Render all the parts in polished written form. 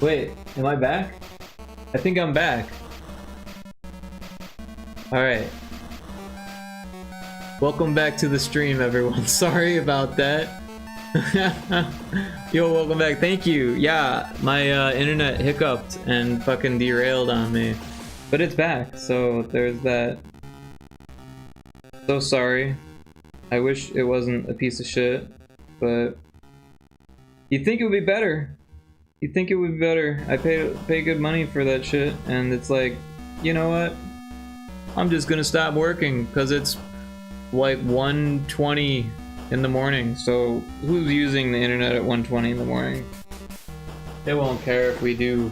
Wait, am I back? I think I'm back. Alright. Welcome back to the stream, everyone. Sorry about that. Yo, welcome back. Thank you. Yeah, my internet hiccuped and fucking derailed on me. But it's back, so there's that. So sorry. I wish it wasn't a piece of shit, but you'd think it would be better. You'd think it would be better. I pay good money for that shit, and it's like, you know what? I'm just gonna stop working because it's like 1:20 in the morning. So who's using the internet at 1:20 in the morning? They won't care if we do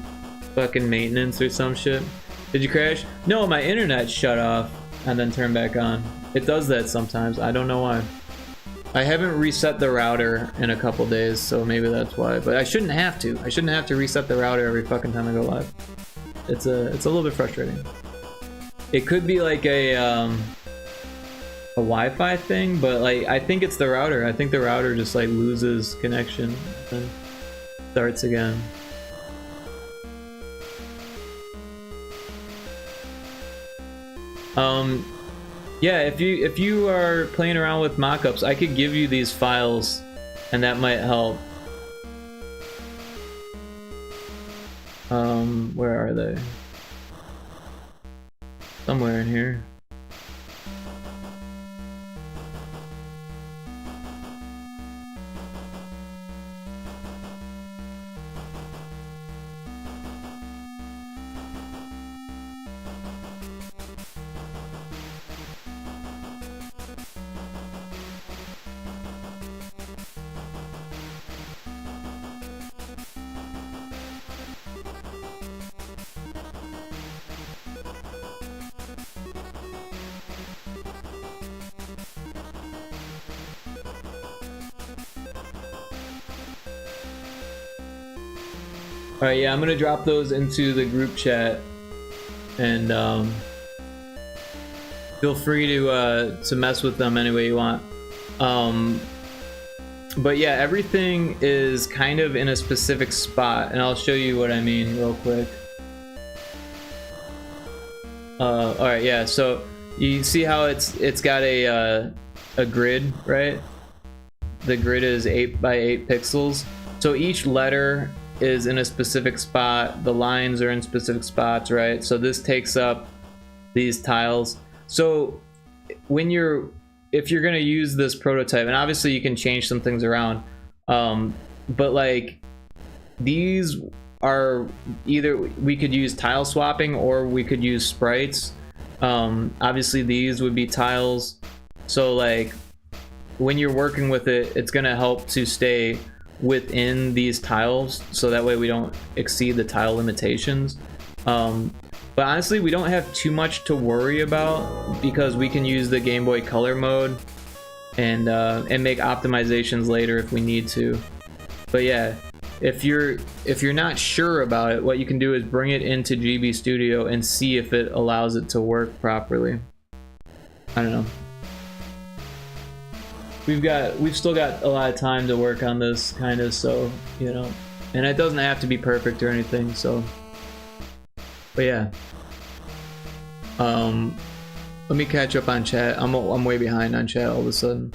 fucking maintenance or some shit. Did you crash? No, my internet shut off and then turned back on. It does that sometimes. I don't know why. I haven't reset the router in a couple days, so maybe that's why. But I shouldn't have to. I shouldn't have to reset the router every fucking time I go live. It's a little bit frustrating. It could be like a Wi-Fi thing, but like I think it's the router. I think the router just like loses connection and starts again. Yeah, if you are playing around with mockups, I could give you these files, and that might help. Where are they? Somewhere in here. Alright, yeah, I'm gonna drop those into the group chat, and feel free to mess with them any way you want. But yeah, everything is kind of in a specific spot, and I'll show you what I mean real quick. Alright, yeah, so you see how it's got a grid, right? The grid is 8 by 8 pixels, so each letter is in a specific spot. The lines are in specific spots, right? So this takes up these tiles. So when if you're gonna use this prototype, and obviously you can change some things around, but like these are either we could use tile swapping or we could use sprites. Obviously these would be tiles, so like when you're working with it, it's gonna help to stay within these tiles, so that way we don't exceed the tile limitations. But honestly, we don't have too much to worry about because we can use the Game Boy Color mode and make optimizations later if we need to. But yeah, if you're not sure about it, what you can do is bring it into GB Studio and see if it allows it to work properly. I don't know. We've still got a lot of time to work on this, kind of, so, you know, and it doesn't have to be perfect or anything, so, but yeah. Let me catch up on chat. I'm way behind on chat all of a sudden.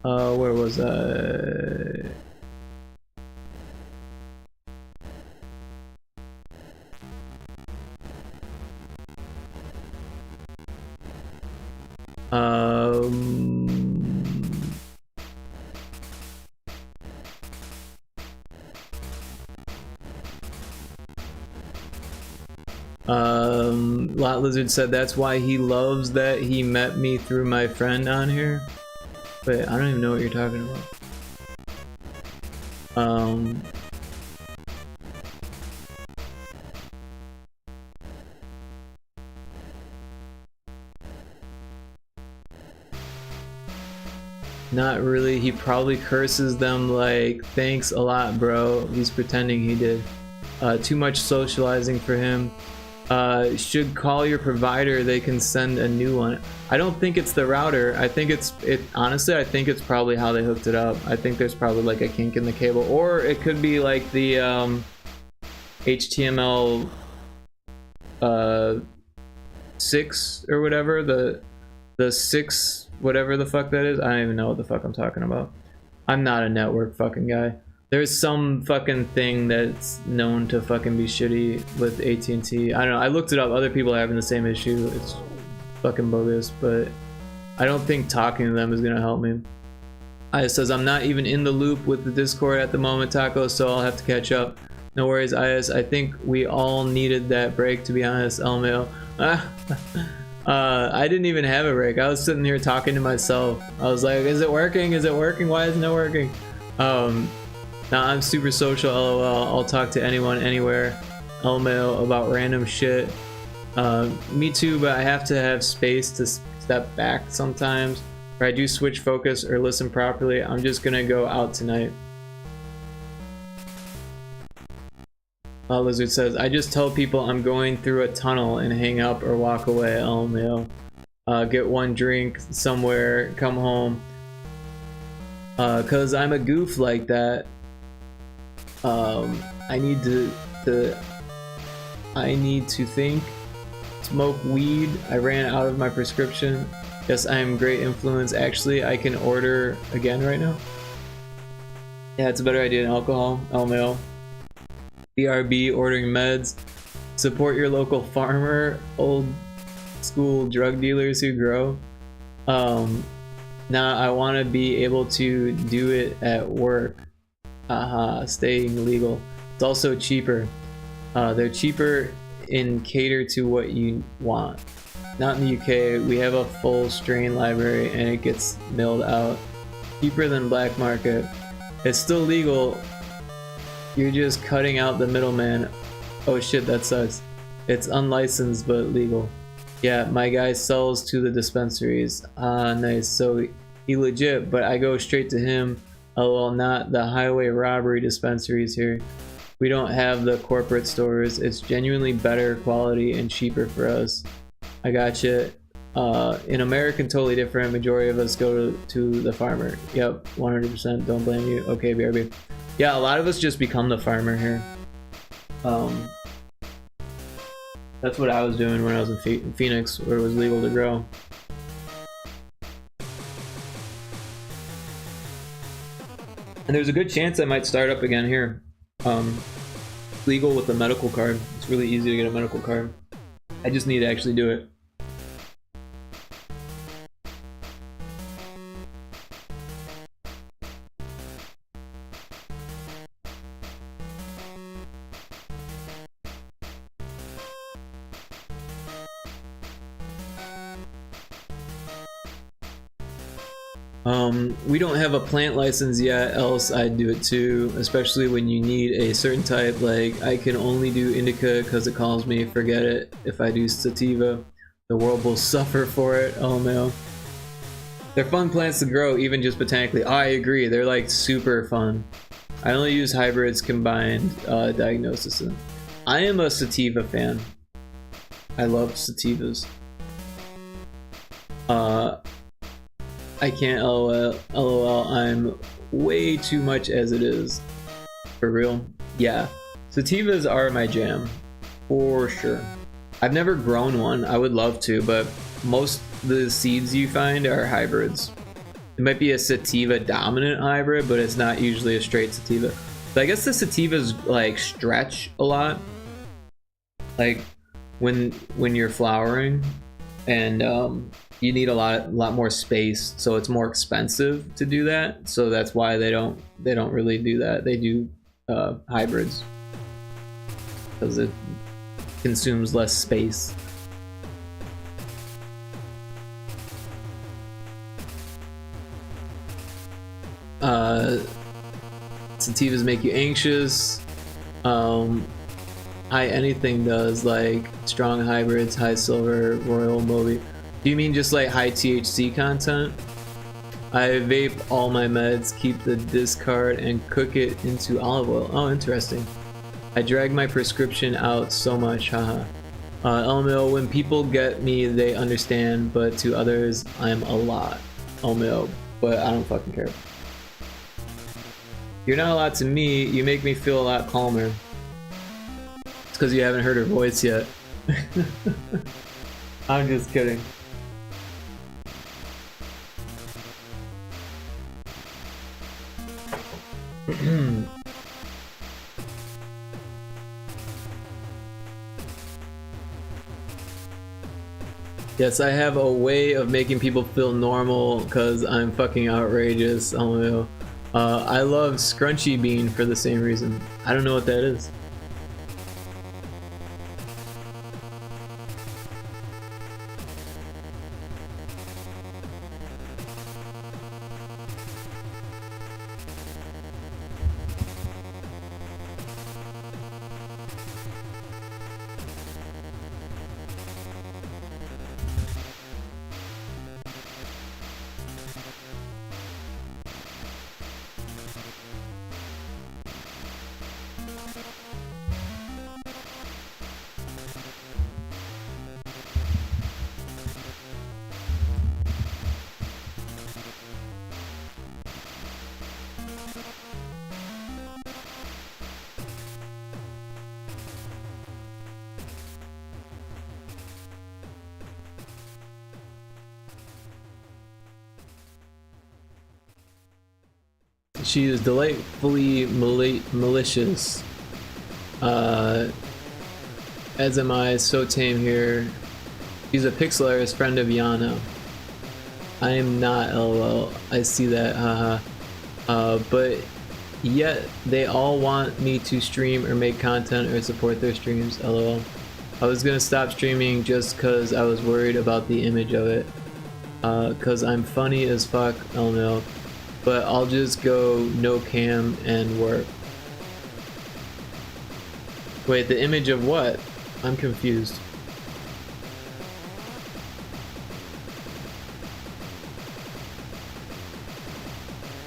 Where was I? Lot Lizard said that's why he loves that he met me through my friend on here. Wait, I don't even know what you're talking about. Not really. He probably curses them like, thanks a lot, bro. He's pretending he did. Too much socializing for him. should call your provider, they can send a new one. I don't think it's the router. I think honestly, I think it's probably how they hooked it up. I think there's probably like a kink in the cable, or it could be like the HTML 6 or whatever, the 6 whatever the fuck that is. I don't even know what the fuck I'm talking about. I'm not a network fucking guy. There's some fucking thing that's known to fucking be shitty with AT&T. I don't know. I looked it up. Other people are having the same issue. It's fucking bogus, but I don't think talking to them is gonna help me. It says, I'm not even in the loop with the Discord at the moment, Taco, so I'll have to catch up. No worries, IS. I think we all needed that break, to be honest, LMAO. I didn't even have a break. I was sitting here talking to myself. I was like, is it working? Is it working? Why isn't it working? Now I'm super social, LOL. I'll talk to anyone, anywhere, LMAO, about random shit. Me too, but I have to have space to step back sometimes. Or I do switch focus or listen properly. I'm just gonna go out tonight. Lizard says, I just tell people I'm going through a tunnel and hang up or walk away, LMAO. Get one drink somewhere, come home. Cause I'm a goof like that. I need to think. Smoke weed. I ran out of my prescription. Yes, I am great influence. Actually, I can order again right now. Yeah, it's a better idea than alcohol. LMAO. BRB, ordering meds. Support your local farmer. Old school drug dealers who grow. Now I want to be able to do it at work. Staying legal. It's also cheaper. They're cheaper and cater to what you want. Not in the UK. We have a full strain library and it gets mailed out. Cheaper than black market. It's still legal. You're just cutting out the middleman. Oh shit, that sucks. It's unlicensed but legal. Yeah, my guy sells to the dispensaries. Nice. So he legit, but I go straight to him. LOL, not the highway robbery dispensaries here. We don't have the corporate stores. It's genuinely better quality and cheaper for us. I gotcha. In America, totally different. Majority of us go to the farmer. Yep, 100%. Don't blame you. Okay, BRB. Yeah, a lot of us just become the farmer here. That's what I was doing when I was in Phoenix, where it was legal to grow. And there's a good chance I might start up again here. Legal with a medical card. It's really easy to get a medical card. I just need to actually do it. We don't have a plant license yet, else I'd do it too, especially when you need a certain type. Like, I can only do indica because it calls me, forget it. If I do sativa, the world will suffer for it. Oh no. They're fun plants to grow, even just botanically. Oh, I agree, they're like super fun. I only use hybrids combined diagnosis. I am a sativa fan. I love sativas. I can't LOL, I'm way too much as it is. For real? Yeah. Sativas are my jam. For sure. I've never grown one. I would love to, but most of the seeds you find are hybrids. It might be a sativa dominant hybrid, but it's not usually a straight sativa. So I guess the sativas like stretch a lot. Like when you're flowering, and you need a lot more space, so it's more expensive to do that. So that's why they don't really do that. They do hybrids because it consumes less space. Sativas make you anxious. Anything does, like strong hybrids, high silver, royal moby. Do you mean just like high THC content? I vape all my meds, keep the discard, and cook it into olive oil. Oh, interesting. I drag my prescription out so much, haha. LMAO, when people get me, they understand, but to others, I'm a lot. LMAO, but I don't fucking care. You're not a lot to me, you make me feel a lot calmer. It's because you haven't heard her voice yet. I'm just kidding. Yes, I have a way of making people feel normal because I'm fucking outrageous. Oh, I love Scrunchy Bean for the same reason. I don't know what that is. She is delightfully malicious. As am I, so tame here. She's a pixelarist friend of Yana. I am not, lol. I see that, haha. But yet they all want me to stream or make content or support their streams, lol. I was gonna stop streaming just cause I was worried about the image of it. Cause I'm funny as fuck, lol. But I'll just go no cam and work. Wait, the image of what? I'm confused.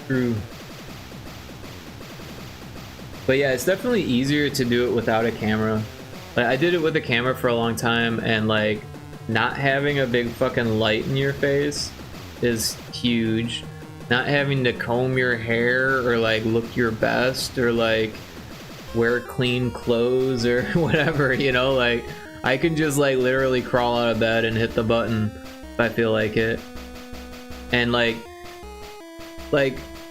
True. But yeah, it's definitely easier to do it without a camera. Like, I did it with a camera for a long time, and like not having a big fucking light in your face is huge. Not having to comb your hair or like look your best or like wear clean clothes or whatever, you know, like I can just like literally crawl out of bed and hit the button if I feel like it. And like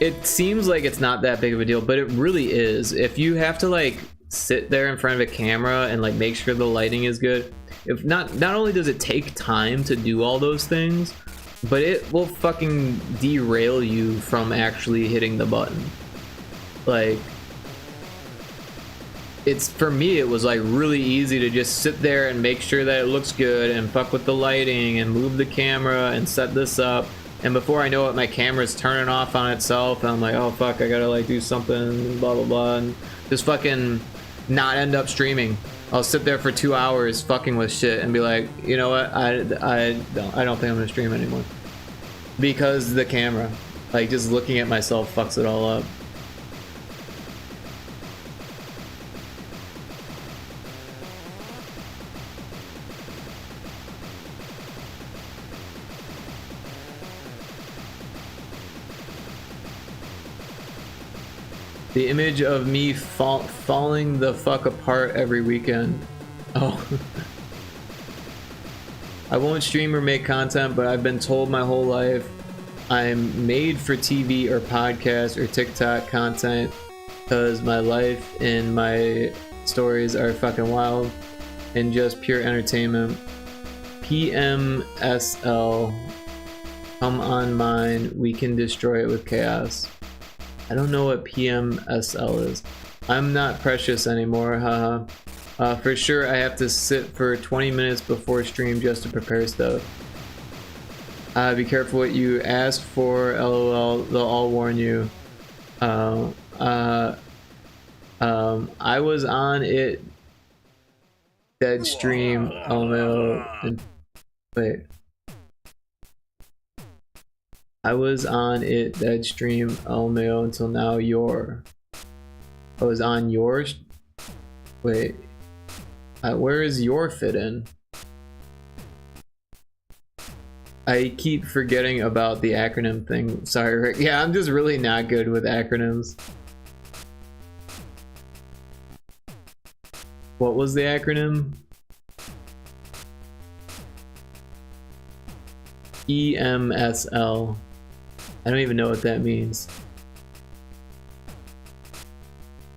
it seems like it's not that big of a deal, but it really is. If you have to like sit there in front of a camera and like make sure the lighting is good, if not only does it take time to do all those things, but it will fucking derail you from actually hitting the button. Like, it's, for me, it was like really easy to just sit there and make sure that it looks good and fuck with the lighting and move the camera and set this up. And before I know it, my camera's turning off on itself and I'm like, oh fuck, I gotta like do something, blah blah blah, and just fucking not end up streaming. I'll sit there for 2 hours fucking with shit and be like, you know what, I don't think I'm gonna stream anymore. Because the camera, like just looking at myself fucks it all up. The image of me falling the fuck apart every weekend. Oh. I won't stream or make content, but I've been told my whole life I'm made for TV or podcast or TikTok content because my life and my stories are fucking wild and just pure entertainment. PMSL, come on mine, we can destroy it with chaos. I don't know what PMSL is. I'm not precious anymore, haha. For sure I have to sit for 20 minutes before stream just to prepare stuff. Be careful what you ask for, lol, they'll all warn you. I was on it dead stream, oh no, wait. I was on it dead stream LMAO until now. I was on yours. Wait. Where is your fit in? I keep forgetting about the acronym thing. Sorry, Rick. Yeah, I'm just really not good with acronyms. What was the acronym? EMSL. I don't even know what that means.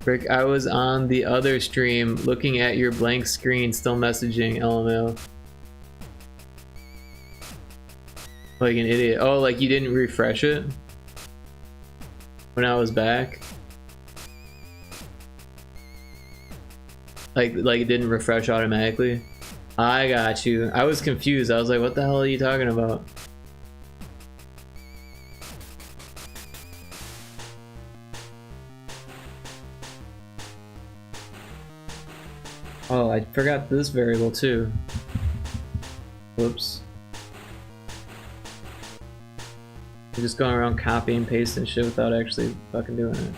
Rick, I was on the other stream looking at your blank screen, still messaging, LMAO. Like an idiot. Oh, like you didn't refresh it when I was back? Like it didn't refresh automatically? I got you. I was confused. I was like, what the hell are you talking about? Oh, I forgot this variable too. Whoops. I'm just going around copying and pasting shit without actually fucking doing it.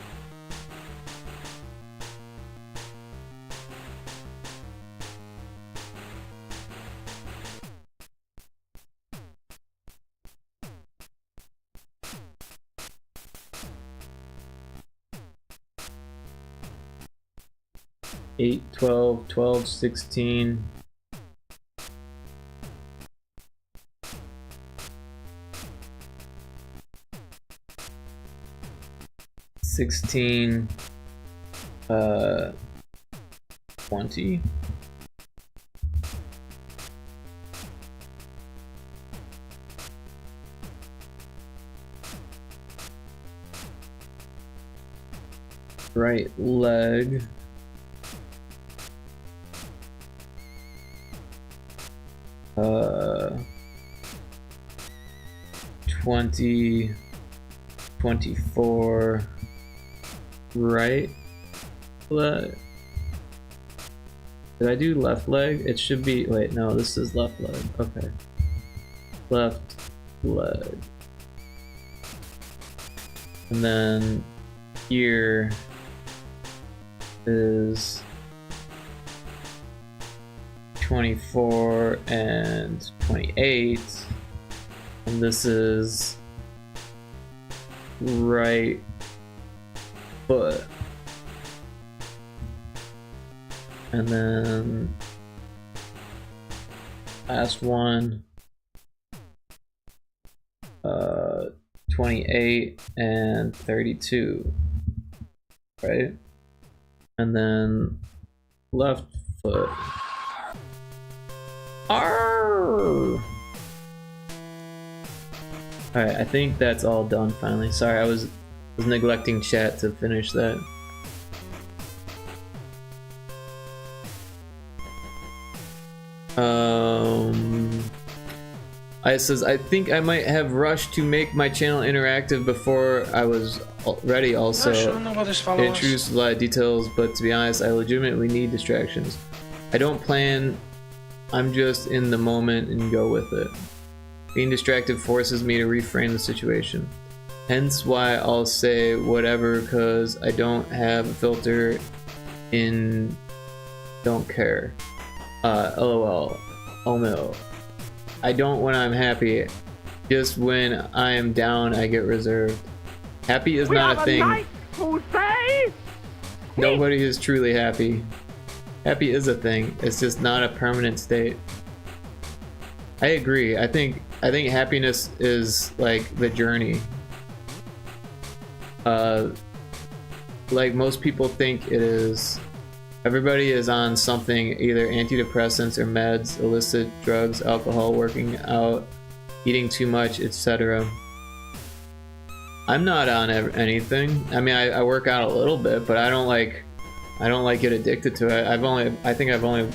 Eight, 12, 12, 16. $16, 20. Right leg. 20, 24. Right leg. Did I do left leg? It should be, wait, no, this is left leg. Okay. Left leg. And then here is 24 and 28. And this is right foot. And then last one, 28 and 32, right? And then left foot. Arrgh! Alright, I think that's all done finally. Sorry, I was neglecting chat to finish that. I says, I think I might have rushed to make my channel interactive before I was ready also. It introduced a lot of details, but to be honest, I legitimately need distractions. I don't plan, I'm just in the moment and go with it. Being distracted forces me to reframe the situation. Hence why I'll say whatever, cause I don't have a filter in don't care. LOL. Oh no. I don't when I'm happy. Just when I am down, I get reserved. Happy is not a thing. Nobody is truly happy. Happy is a thing. It's just not a permanent state. I agree. I think happiness is like the journey. Like most people think it is. Everybody is on something, either antidepressants or meds, illicit drugs, alcohol, working out, eating too much, etc. I'm not on anything. I mean, I work out a little bit, but I don't like get addicted to it. I think I've only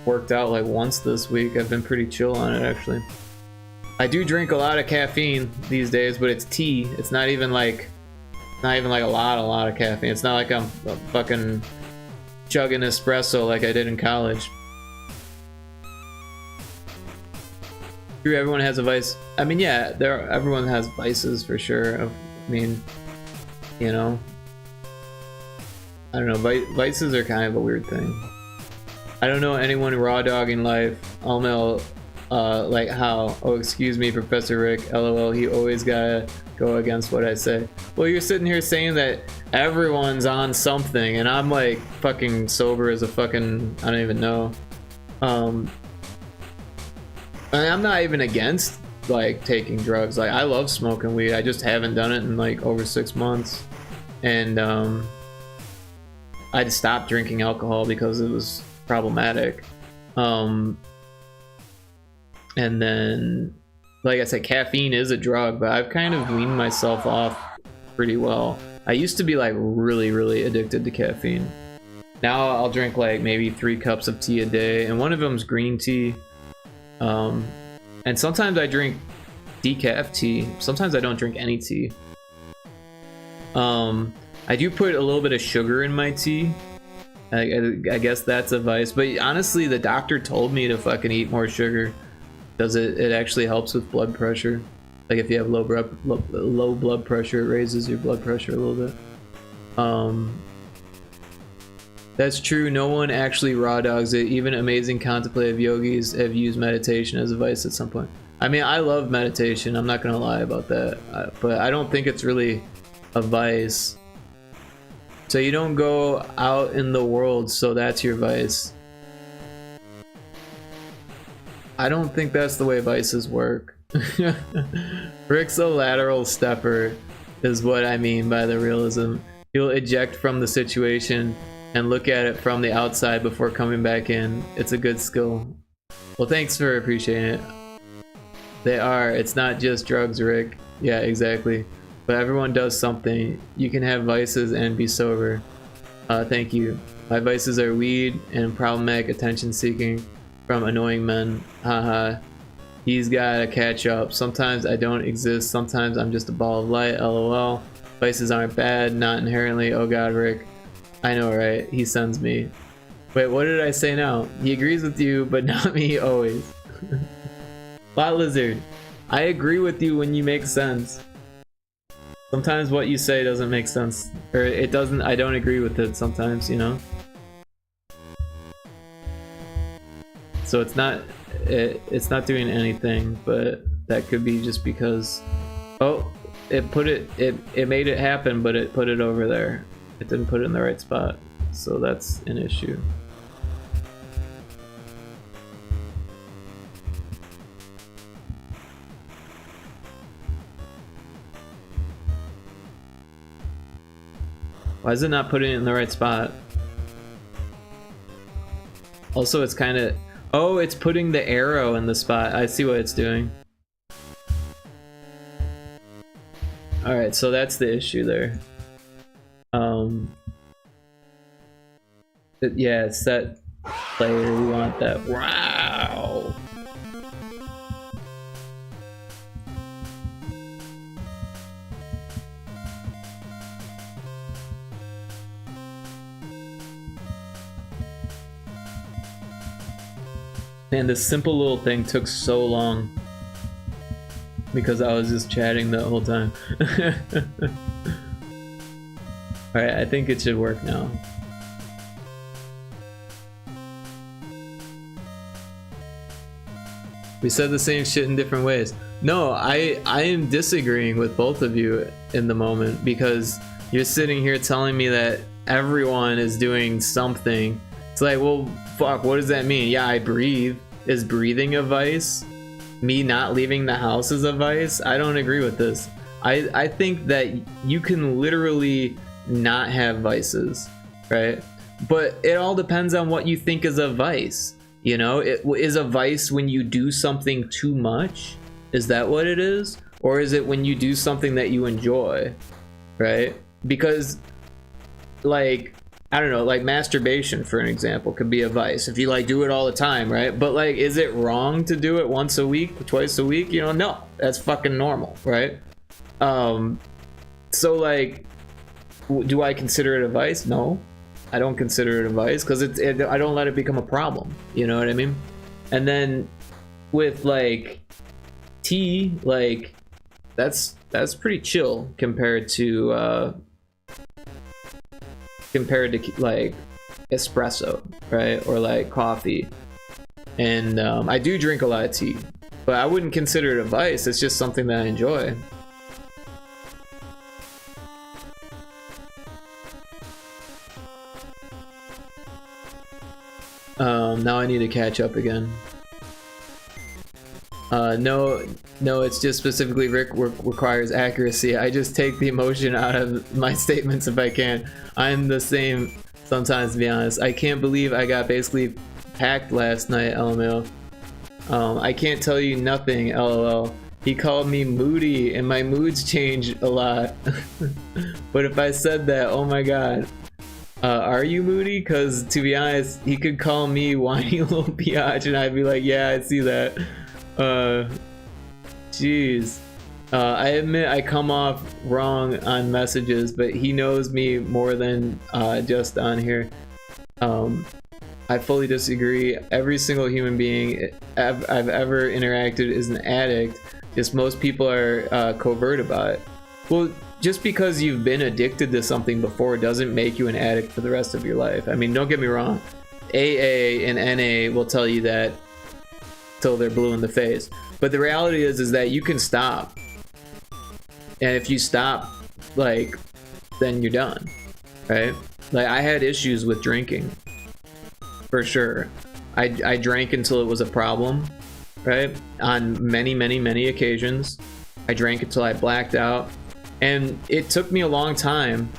worked out like once this week. I've been pretty chill on it actually. I do drink a lot of caffeine these days, but it's tea. It's not even like a lot of caffeine. It's not like I'm fucking chugging espresso like I did in college. True, everyone has a vice. I mean, yeah, everyone has vices for sure. I mean, you know, I don't know. Vices are kind of a weird thing. I don't know anyone raw dogging life. Almel, like how? Oh, excuse me, Professor Rick. LOL. He always gotta go against what I say. Well, you're sitting here saying that everyone's on something, and I'm like fucking sober as a fucking I don't even know. And I'm not even against like taking drugs. Like I love smoking weed. I just haven't done it in like over 6 months, and I just stopped drinking alcohol because it was problematic. And then, like I said, caffeine is a drug, but I've kind of weaned myself off pretty well. I used to be like really addicted to caffeine. Now I'll drink like maybe 3 cups of tea a day, and one of them's green tea. And sometimes I drink decaf tea. Sometimes I don't drink any tea. I do put a little bit of sugar in my tea. I guess that's a vice, but honestly, the doctor told me to fucking eat more sugar. Does it actually helps with blood pressure? Like if you have low blood pressure, it raises your blood pressure a little bit. That's true. No one actually raw dogs it. Even amazing contemplative yogis have used meditation as a vice at some point. I mean, I love meditation. I'm not gonna lie about that, but I don't think it's really a vice. So you don't go out in the world, so that's your vice. I don't think that's the way vices work. Rick's a lateral stepper is what I mean by the realism. He'll eject from the situation and look at it from the outside before coming back in. It's a good skill. Well, thanks for appreciating it. They are. It's not just drugs, Rick. Yeah, exactly. But everyone does something. You can have vices and be sober. Thank you. My vices are weed and problematic attention seeking from annoying men. Haha. He's gotta catch up. Sometimes I don't exist. Sometimes I'm just a ball of light. LOL. Vices aren't bad. Not inherently. Oh god, Rick. I know, right? He sends me. Wait, what did I say now? He agrees with you, but not me always. Lot Lizard. I agree with you when you make sense. Sometimes what you say doesn't make sense. Or it doesn't, I don't agree with it sometimes, you know? So it's not doing anything, but that could be just because, oh, it made it happen, but it put it over there. It didn't put it in the right spot, so that's an issue. Why is it not putting it in the right spot? Also, it's kind of... Oh, it's putting the arrow in the spot. I see what it's doing. Alright, so that's the issue there. Yeah, set player, we want that. Wow! Man, this simple little thing took so long because I was just chatting the whole time. Alright, I think it should work now. We said the same shit in different ways. No, I am disagreeing with both of you in the moment because you're sitting here telling me that everyone is doing something. It's like, well, fuck, what does that mean? Yeah, I breathe. Is breathing a vice? Me not leaving the house is a vice? I don't agree with this. I think that you can literally not have vices, right? But it all depends on what you think is a vice. You know, it is a vice when you do something too much. Is that what it is? Or is it when you do something that you enjoy, right? Because, like, I don't know, like masturbation, for an example, could be a vice if you like do it all the time, right? But like, is it wrong to do it once a week, twice a week? You know, no, that's fucking normal, right? So like, do I consider it a vice? No, I don't consider it a vice because I don't let it become a problem. You know what I mean? And then with like tea, like that's pretty chill compared to like espresso, right? Or like coffee. And I do drink a lot of tea, but I wouldn't consider it a vice. It's just something that I enjoy. Now I need to catch up again. No, it's just specifically Rick requires accuracy. I just take the emotion out of my statements if I can. I'm the same sometimes, to be honest. I can't believe I got basically packed last night, LMAO. I can't tell you nothing, LOL. He called me moody and my moods change a lot. But if I said that, oh my god. Are you moody? Because to be honest, he could call me whiny little biatch and I'd be like, yeah, I see that. Jeez. I admit I come off wrong on messages, but he knows me more than just on here. I fully disagree. Every single human being I've ever interacted is an addict. Just most people are covert about it. Well, just because you've been addicted to something before doesn't make you an addict for the rest of your life. I mean, don't get me wrong. AA and NA will tell you that till they're blue in the face. But the reality is that you can stop. And if you stop, like, then you're done, right? Like, I had issues with drinking, for sure. I drank until it was a problem, right? On many occasions. I drank until I blacked out. And it took me a long time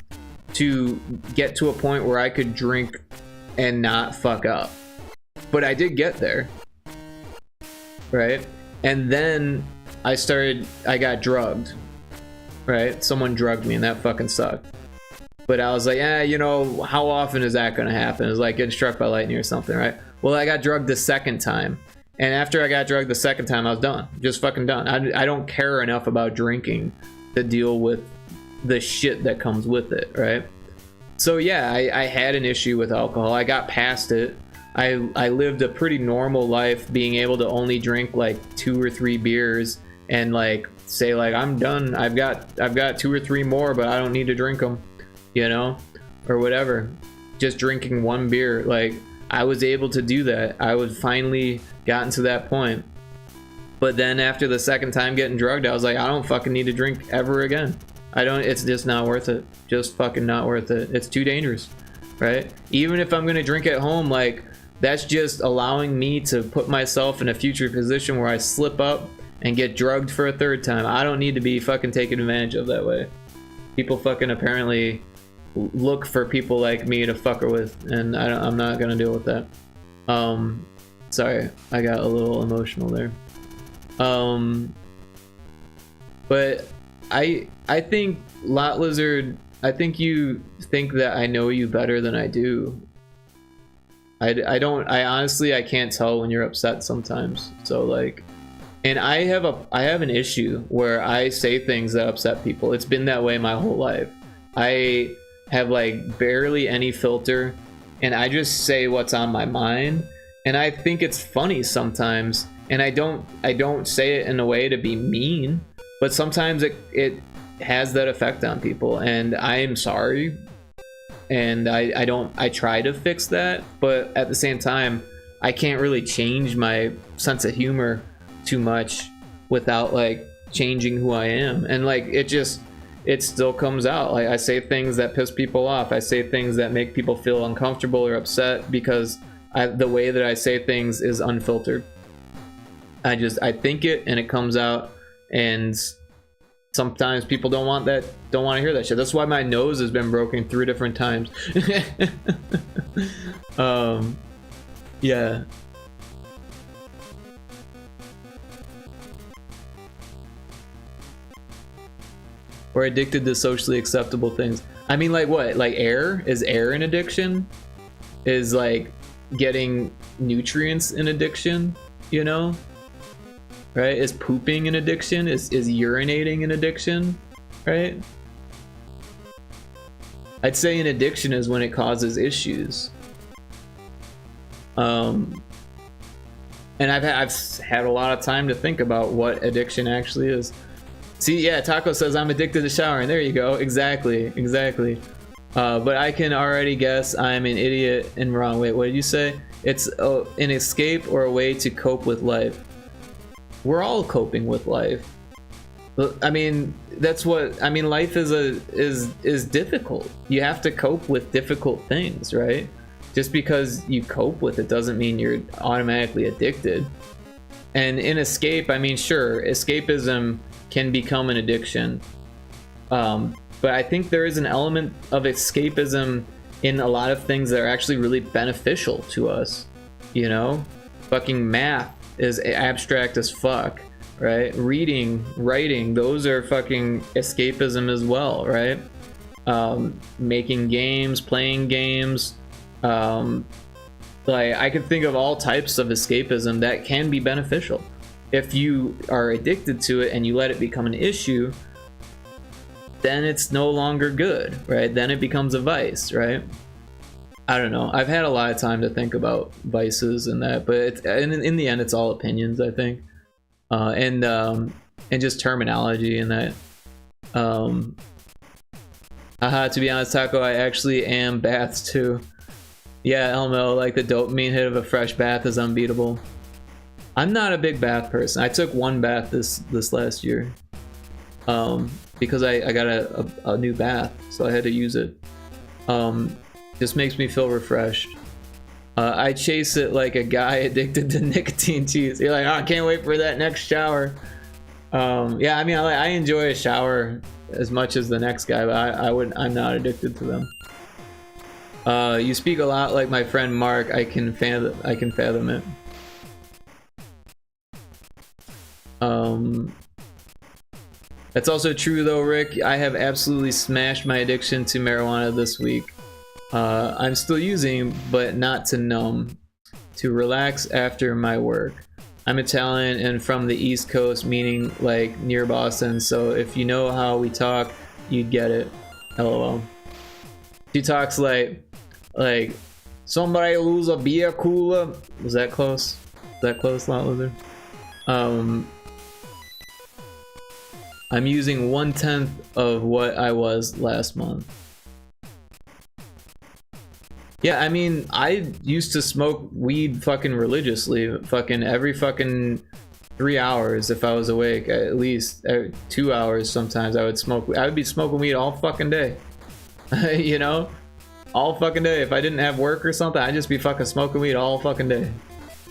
to get to a point where I could drink and not fuck up. But I did get there, right? And then I got drugged, right? Someone drugged me and that fucking sucked. But I was like, you know, how often is that gonna happen? It's like getting struck by lightning or something, right? Well, I got drugged the second time. And after I got drugged the second time, I was done. Just fucking done. I don't care enough about drinking to deal with the shit that comes with it, right? So yeah, I had an issue with alcohol. I got past it. I lived a pretty normal life, being able to only drink like 2 or 3 beers and like say like, I'm done. I've got 2 or 3 more, but I don't need to drink them, you know, or whatever. Just drinking 1 beer. Like, I was able to do that. I was finally gotten to that point. But then after the second time getting drugged, I was like, I don't fucking need to drink ever again. It's just not worth it. Just fucking not worth it. It's too dangerous, right? Even if I'm gonna drink at home, like, that's just allowing me to put myself in a future position where I slip up and get drugged for a 3rd time. I don't need to be fucking taken advantage of that way. People fucking apparently look for people like me to fucker with, and I'm not gonna deal with that. Sorry, I got a little emotional there. But I think Lot Lizard, I think you think that I know you better than I do. I honestly, I can't tell when you're upset sometimes. So like, and I have an issue where I say things that upset people. It's been that way my whole life. I have like barely any filter, and I just say what's on my mind, and I think it's funny sometimes. And I don't say it in a way to be mean, but sometimes it has that effect on people, and I am sorry. And I try to fix that, but at the same time, I can't really change my sense of humor too much without like changing who I am. And like, it still comes out. Like, I say things that piss people off. I say things that make people feel uncomfortable or upset because the way that I say things is unfiltered. I think it and it comes out, and sometimes people don't want to hear that shit. That's why my nose has been broken 3 different times. Yeah. We're addicted to socially acceptable things. I mean, like what? Like air? Is air an addiction? Is like getting nutrients an addiction? You know? Right? Is pooping an addiction? Is urinating an addiction? Right? I'd say an addiction is when it causes issues. And I've had a lot of time to think about what addiction actually is. See, yeah, Taco says I'm addicted to showering. There you go. Exactly. But I can already guess I'm an idiot and wrong. Wait, what did you say? It's an escape or a way to cope with life. We're all coping with life. I mean, that's what I mean. Life is difficult. You have to cope with difficult things, right? Just because you cope with it doesn't mean you're automatically addicted. And in escape, I mean, sure, escapism can become an addiction. But I think there is an element of escapism in a lot of things that are actually really beneficial to us. You know, fucking math is abstract as fuck, right? Reading, writing, those are fucking escapism as well, right? Making games, playing games, like I could think of all types of escapism that can be beneficial. If you are addicted to it and you let it become an issue, then it's no longer good, right? Then it becomes a vice, right? I don't know. I've had a lot of time to think about vices and that, but it's, in the end, it's all opinions, I think, and just terminology and that. To be honest, Taco, I actually am baths too. Yeah, Elmo, like the dopamine hit of a fresh bath is unbeatable. I'm not a big bath person. I took one bath this last year, because I got a new bath, so I had to use it. Just makes me feel refreshed. I chase it like a guy addicted to nicotine cheese. You're like, oh, I can't wait for that next shower. Yeah, I mean, I enjoy a shower as much as the next guy, but I'm not addicted to them. You speak a lot like my friend Mark. I can fathom it. That's also true though, Rick. I have absolutely smashed my addiction to marijuana this week. I'm still using, but not to numb, to relax after my work. I'm Italian and from the East Coast, meaning like near Boston, so if you know how we talk, you'd get it. LOL. She talks like somebody lose a beer cooler. Was that close? That close, Lot Lizard? I'm using 1/10 of what I was last month. Yeah, I mean, I used to smoke weed fucking religiously, fucking every fucking 3 hours if I was awake, at least 2 hours sometimes I would smoke. I would be smoking weed all fucking day. You know? All fucking day. If I didn't have work or something, I'd just be fucking smoking weed all fucking day.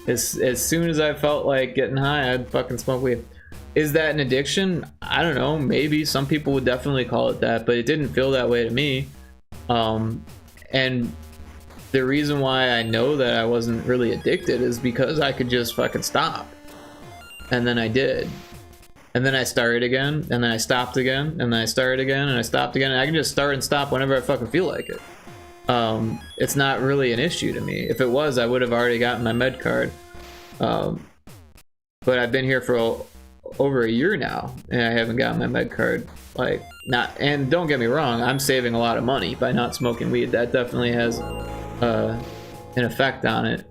As soon as I felt like getting high, I'd fucking smoke weed. Is that an addiction? I don't know, maybe. Some people would definitely call it that, but it didn't feel that way to me. And the reason why I know that I wasn't really addicted is because I could just fucking stop. And then I did. And then I started again, and then I stopped again, and then I started again, and I stopped again, and I can just start and stop whenever I fucking feel like it. It's not really an issue to me. If it was, I would have already gotten my med card. But I've been here for over a year now, and I haven't gotten my med card. Like, not, and don't get me wrong, I'm saving a lot of money by not smoking weed. That definitely has an effect on it.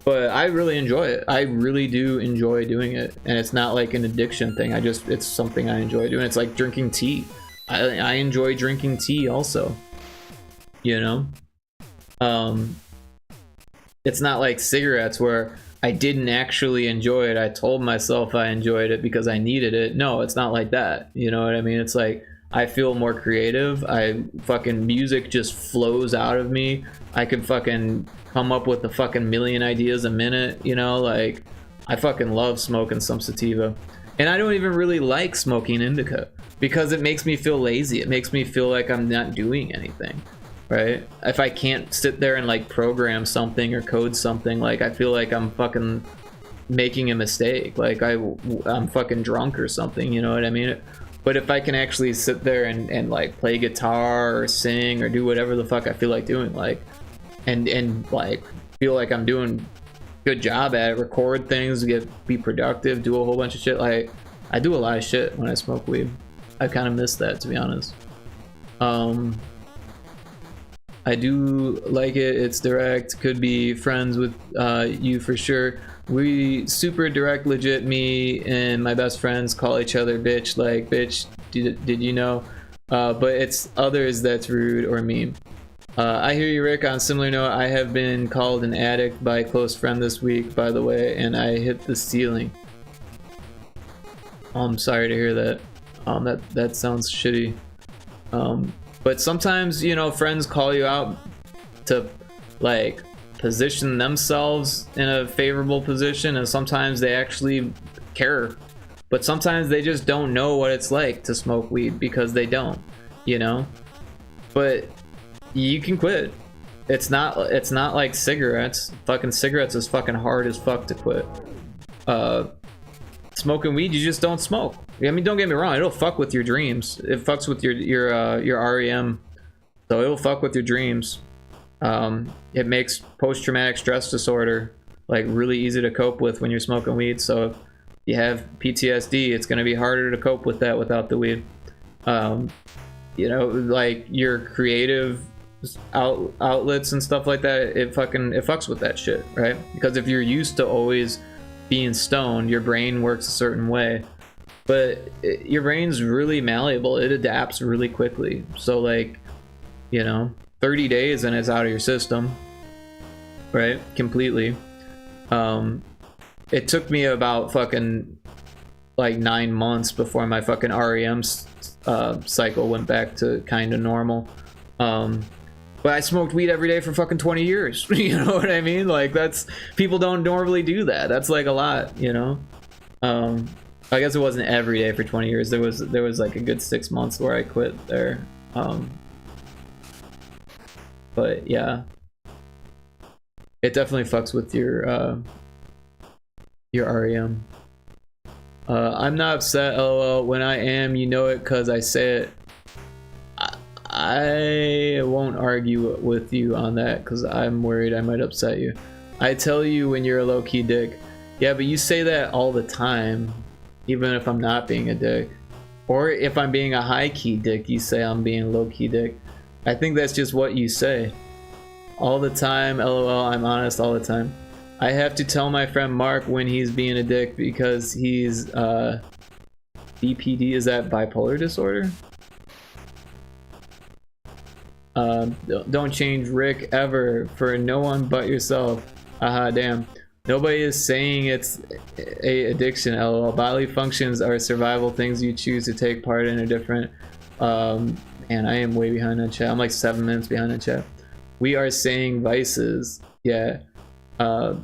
But I really enjoy it. I really do enjoy doing it, and it's not like an addiction thing. It's something I enjoy doing. It's like drinking tea. I enjoy drinking tea also. You know, it's not like cigarettes where I didn't actually enjoy it. I told myself I enjoyed it because I needed it. No, it's not like that. You know what I mean? It's like I feel more creative. Fucking music just flows out of me. I could fucking come up with a fucking million ideas a minute, you know? Like, I fucking love smoking some sativa. And I don't even really like smoking indica because it makes me feel lazy. It makes me feel like I'm not doing anything, right? If I can't sit there and like program something or code something, like I feel like I'm fucking making a mistake. Like I'm fucking drunk or something, you know what I mean? But if I can actually sit there and like play guitar or sing or do whatever the fuck I feel like doing, like, and like feel like I'm doing a good job at it, record things, be productive, do a whole bunch of shit. Like, I do a lot of shit when I smoke weed. I kind of miss that, to be honest. I do like it. It's direct. Could be friends with you for sure. We super direct, legit. Me and my best friends call each other bitch. Like, bitch, did you know? But it's others that's rude or mean. I hear you, Rick. On a similar note, I have been called an addict by a close friend this week, by the way, and I hit the ceiling. I'm sorry to hear that. That sounds shitty. But sometimes, you know, friends call you out to like position themselves in a favorable position, and sometimes they actually care. But sometimes they just don't know what it's like to smoke weed because they don't, you know? But you can quit. It's not like cigarettes. Fucking cigarettes is fucking hard as fuck to quit. Smoking weed, you just don't smoke. I mean, don't get me wrong, it'll fuck with your dreams. It fucks with your REM. So it'll fuck with your dreams. It makes post-traumatic stress disorder like really easy to cope with when you're smoking weed. So if you have PTSD, it's gonna be harder to cope with that without the weed. You know, like your creative outlets and stuff like that, it fucks with that shit, right? Because if you're used to always being stoned, your brain works a certain way, but your brain's really malleable. It adapts really quickly. So like, you know, 30 days and it's out of your system, right? Completely. It took me about fucking like 9 months before my fucking REM cycle went back to kind of normal. But I smoked weed every day for fucking 20 years. You know what I mean? Like, that's, people don't normally do that. That's like a lot, you know? I guess it wasn't every day for 20 years. There was like a good 6 months where I quit there. But yeah, it definitely fucks with your REM. I'm not upset, lol. When I am, you know it, cause I say it. I won't argue with you on that because I'm worried I might upset you. I tell you when you're a low-key dick. Yeah, but you say that all the time, even if I'm not being a dick. Or if I'm being a high-key dick, you say I'm being a low-key dick. I think that's just what you say. All the time, lol, I'm honest all the time. I have to tell my friend Mark when he's being a dick because he's BPD, is that bipolar disorder? Don't change Rick ever for no one but yourself. Haha, damn. Nobody is saying it's a addiction, lol. Bodily functions are survival things you choose to take part in are different. And I am way behind on chat. I'm like 7 minutes behind on chat. We are saying vices. Yeah.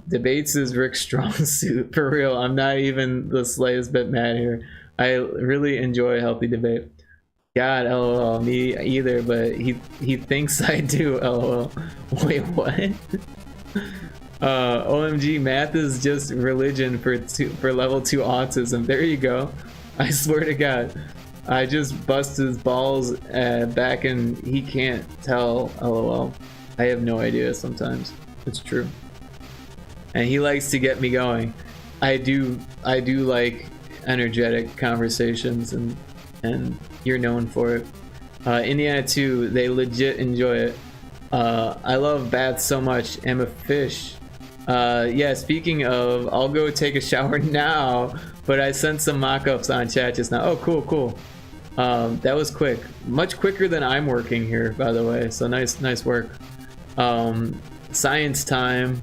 Debates is Rick's strong suit. For real, I'm not even the slightest bit mad here. I really enjoy a healthy debate. God, lol, me either, but he thinks I do, lol. Wait, what? OMG, math is just religion for level 2 autism. There you go. I swear to God. I just bust his balls back and he can't tell, lol. I have no idea sometimes. It's true. And he likes to get me going. I do like energetic conversations, and you're known for it. Indiana too, they legit enjoy it. I love baths so much. I'm a fish. Yeah, speaking of, I'll go take a shower now, but I sent some mock-ups on chat just now. Oh, cool. That was quick. Much quicker than I'm working here, by the way, so nice work. Science time.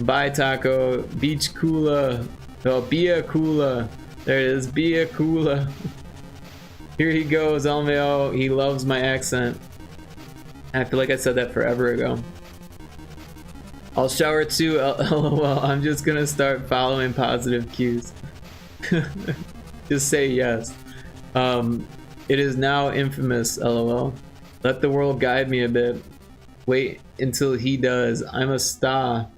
Bye, Taco. Beach Coola. Oh, Bia Coola. There it is, Bia Coola. Here he goes, LMAO. He loves my accent. I feel like I said that forever ago. I'll shower too, lol. I'm just gonna start following positive cues. Just say yes. It is now infamous, lol. Let the world guide me a bit. Wait until he does. I'm a star.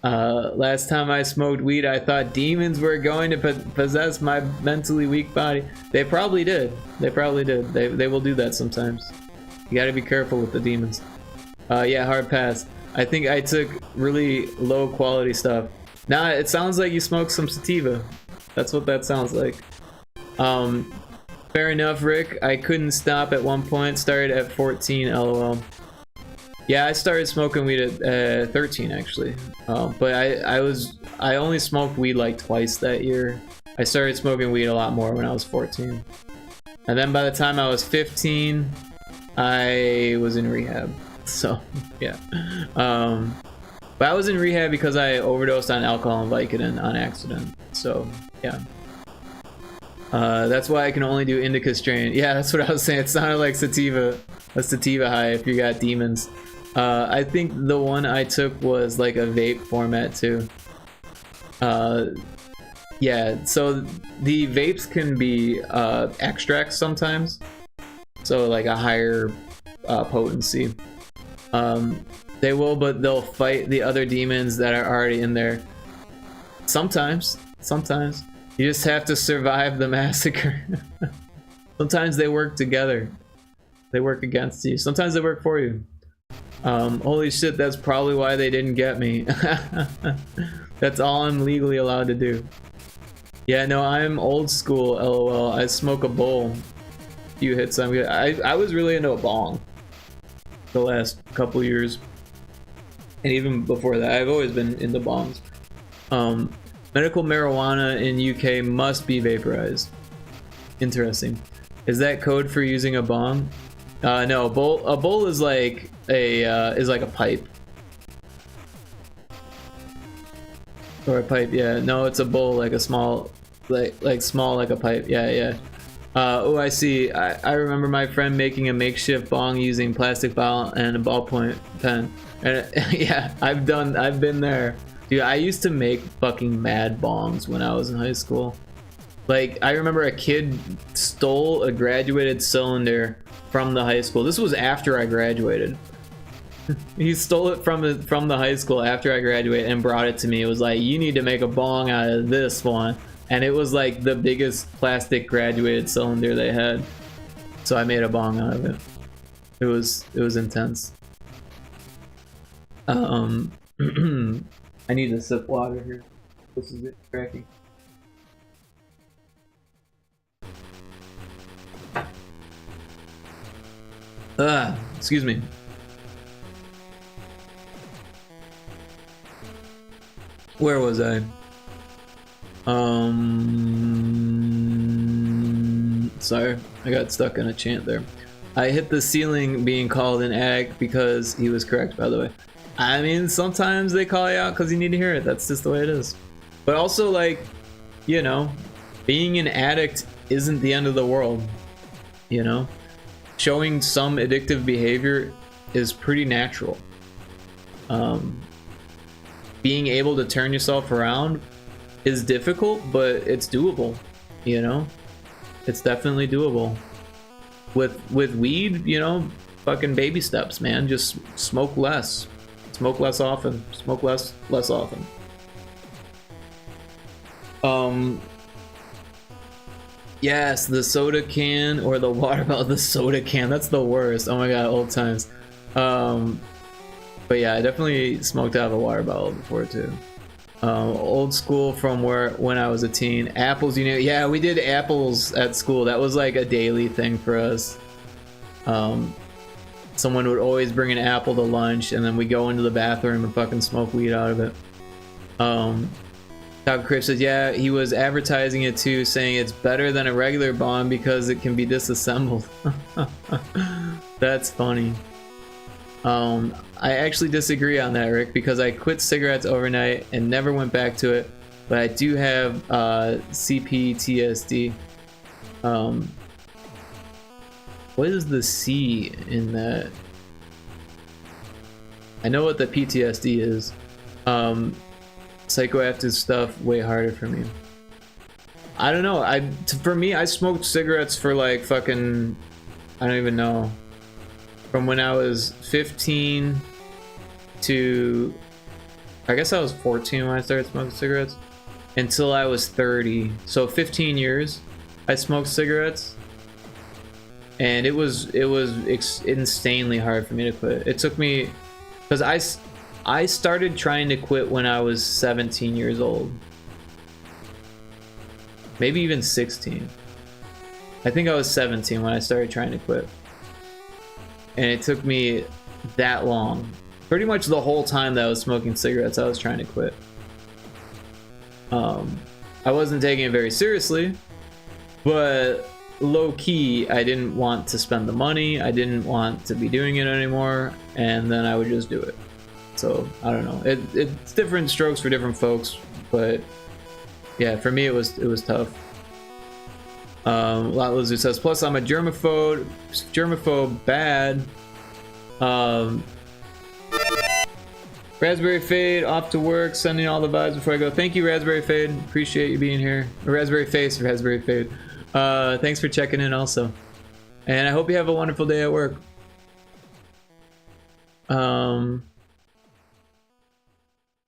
Last time I smoked weed, I thought demons were going to possess my mentally weak body. They probably did. They will do that sometimes. You gotta be careful with the demons. Yeah, hard pass. I think I took really low quality stuff. Nah, it sounds like you smoked some sativa. That's what that sounds like. Fair enough, Rick. I couldn't stop at one point. Started at 14, lol. Yeah, I started smoking weed at 13 actually, but I only smoked weed like twice that year. I started smoking weed a lot more when I was 14, and then by the time I was 15, I was in rehab. So yeah. But I was in rehab because I overdosed on alcohol and Vicodin on accident. So yeah. That's why I can only do indica strain. Yeah, that's what I was saying. It sounded like sativa, a sativa high if you got demons. I think the one I took was like a vape format too. Yeah, so the vapes can be extracts sometimes. So like a higher potency. They will, but they'll fight the other demons that are already in there. Sometimes. You just have to survive the massacre. Sometimes they work together. They work against you. Sometimes they work for you. Holy shit, that's probably why they didn't get me. That's all I'm legally allowed to do. Yeah, no, I'm old school, lol. I smoke a bowl. Few hits, I'm good. I was really into a bong the last couple years. And even before that, I've always been into bongs. Medical marijuana in UK must be vaporized. Interesting. Is that code for using a bong? No, a bowl is like a pipe. Or a pipe, yeah. No, it's a bowl, like a small, like small like a pipe. Yeah. Oh, I see. I remember my friend making a makeshift bong using plastic bottle and a ballpoint pen. And yeah, I've been there. Dude, I used to make fucking mad bongs when I was in high school. Like, I remember a kid stole a graduated cylinder from the high school. This was after I graduated. He stole it from the high school after I graduated and brought it to me. It was like, you need to make a bong out of this one. And it was like the biggest plastic graduated cylinder they had. So I made a bong out of it. It was intense. I need to sip water here. This is it cracking. Excuse me. Where was I? Sorry, I got stuck in a chant there. I hit the ceiling being called an addict because he was correct, by the way. I mean, sometimes they call you out because you need to hear it. That's just the way it is. But also, like, you know, being an addict isn't the end of the world. You know? Showing some addictive behavior is pretty natural. Being able to turn yourself around is difficult, but it's doable, you know? It's definitely doable. With weed, you know, fucking baby steps, man. Just smoke less. Smoke less often. Smoke less often. Yes, the soda can or the water bottle. The soda can, that's the worst. Oh my god, old times. But yeah, I definitely smoked out of a water bottle before too. Old school from when I was a teen. Apples, you know, yeah, we did apples at school. That was like a daily thing for us. Someone would always bring an apple to lunch, and then we go into the bathroom and fucking smoke weed out of it. Top Chris says, yeah, he was advertising it too, saying it's better than a regular bong because it can be disassembled. That's funny. I actually disagree on that, Rick, because I quit cigarettes overnight and never went back to it, but I do have CPTSD. What is the C in that? I know what the PTSD is. Psychoactive stuff, way harder for me. I don't know. For me, I smoked cigarettes for like fucking, I don't even know. From when I was 15 to, I guess I was 14 when I started smoking cigarettes, until I was 30. So 15 years I smoked cigarettes, and it was insanely hard for me to quit. It took me, because I started trying to quit when I was 17 years old. Maybe even 16. I think I was 17 when I started trying to quit. And it took me that long. Pretty much the whole time that I was smoking cigarettes, I was trying to quit. I wasn't taking it very seriously, but low key, I didn't want to spend the money. I didn't want to be doing it anymore, and then I would just do it. So I don't know. It's different strokes for different folks, but yeah, for me it was tough. Lot Lizard says, plus I'm a germaphobe bad. Raspberry Fade, off to work, sending all the vibes before I go. Thank you, Raspberry Fade. Appreciate you being here. Raspberry Face, Raspberry Fade. Thanks for checking in also. And I hope you have a wonderful day at work.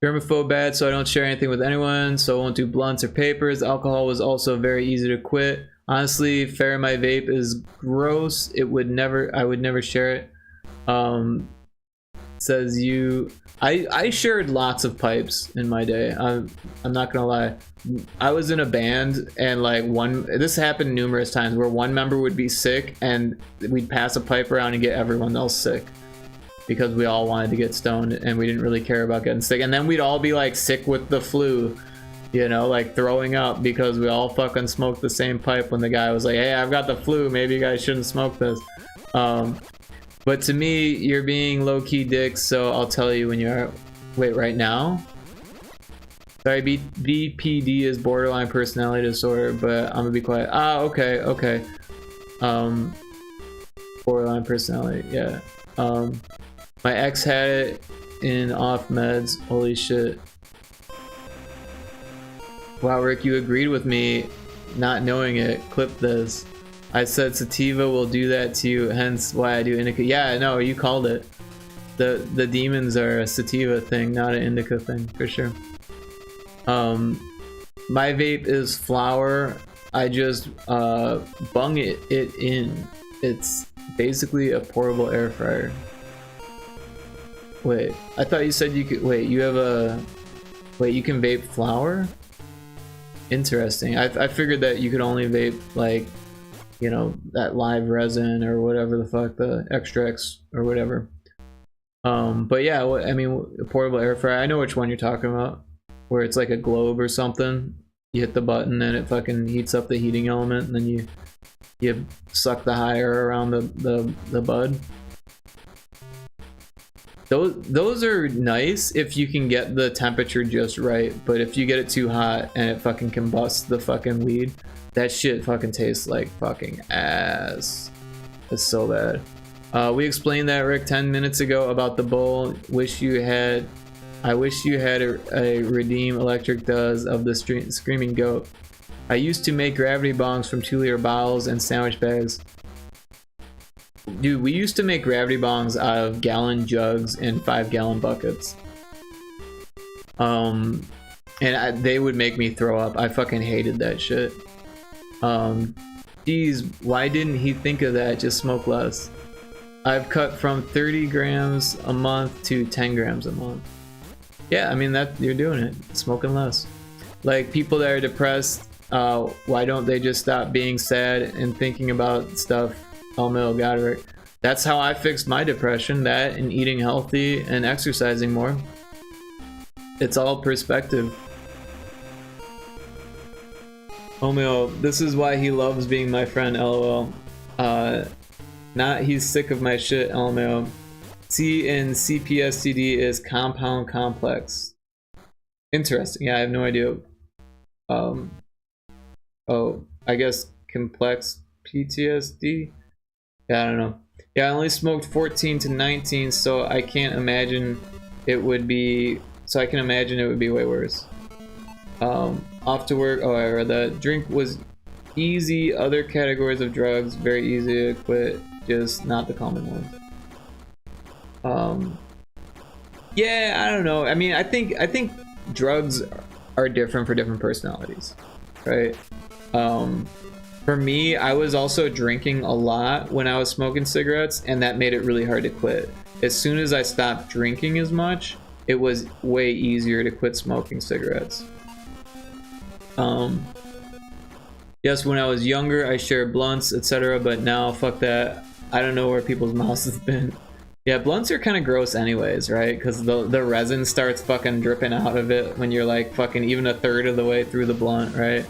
Germaphobe bad, so I don't share anything with anyone, so I won't do blunts or papers. Alcohol was also very easy to quit. Honestly, Fahrenheit vape is gross. I would never share it. Says you, I shared lots of pipes in my day. I'm not gonna lie. I was in a band, and like this happened numerous times where one member would be sick and we'd pass a pipe around and get everyone else sick because we all wanted to get stoned and we didn't really care about getting sick. And then we'd all be like sick with the flu, you know, like throwing up because we all fucking smoked the same pipe when the guy was like, hey, I've got the flu, maybe you guys shouldn't smoke this. But to me, you're being low-key dicks, so I'll tell you when you're... Wait, right now? Sorry, BPD is borderline personality disorder, but I'm gonna be quiet. Ah, okay, okay. Borderline personality, yeah. My ex had it in off meds. Holy shit. Wow, Rick, you agreed with me not knowing it. Clip this. I said sativa will do that to you, hence why I do indica. Yeah, no, you called it. The demons are a sativa thing, not an indica thing, for sure. My vape is flour. I just bung it in. It's basically a portable air fryer. Wait, I thought you said you could. Wait, you have a. Wait, you can vape flour? Interesting. I figured that you could only vape like, you know, that live resin or whatever the fuck, the extracts or whatever. But yeah, I mean, a portable air fryer. I know which one you're talking about, where it's like a globe or something. You hit the button and it fucking heats up the heating element, and then you suck the higher around the bud. Those are nice if you can get the temperature just right, but if you get it too hot and it fucking combusts the fucking weed, that shit fucking tastes like fucking ass. It's so bad. We explained that, Rick, 10 minutes ago about the bowl. I wish you had a Redeem Electric does of the Screaming Goat. I used to make gravity bongs from 2-liter bottles and sandwich bags. Dude, we used to make gravity bongs out of gallon jugs and 5-gallon buckets. They would make me throw up. I fucking hated that shit. Geez, why didn't he think of that? Just smoke less. I've cut from 30 grams a month to 10 grams a month. Yeah, I mean, that you're doing it. Smoking less. Like, people that are depressed, why don't they just stop being sad and thinking about stuff? Oh, Godric. That's how I fixed my depression. That and eating healthy and exercising more. It's all perspective. Homeo, this is why he loves being my friend, lol. Not he's sick of my shit, LMAO. C in CPSTD is compound complex. Interesting. Yeah, I have no idea. Oh, I guess complex PTSD? Yeah, I don't know. Yeah, I only smoked 14 to 19, so I can't imagine it would be... So I can imagine it would be way worse. Off to work. Oh, I read that. Drink was easy. Other categories of drugs, very easy to quit. Just not the common ones. Yeah, I don't know. I mean, I think drugs are different for different personalities, right? For me, I was also drinking a lot when I was smoking cigarettes, and that made it really hard to quit. As soon as I stopped drinking as much, it was way easier to quit smoking cigarettes. Yes, when I was younger, I shared blunts, etc., but now, fuck that. I don't know where people's mouths have been. Yeah, blunts are kind of gross anyways, right? Because the resin starts fucking dripping out of it when you're like fucking even a third of the way through the blunt, right?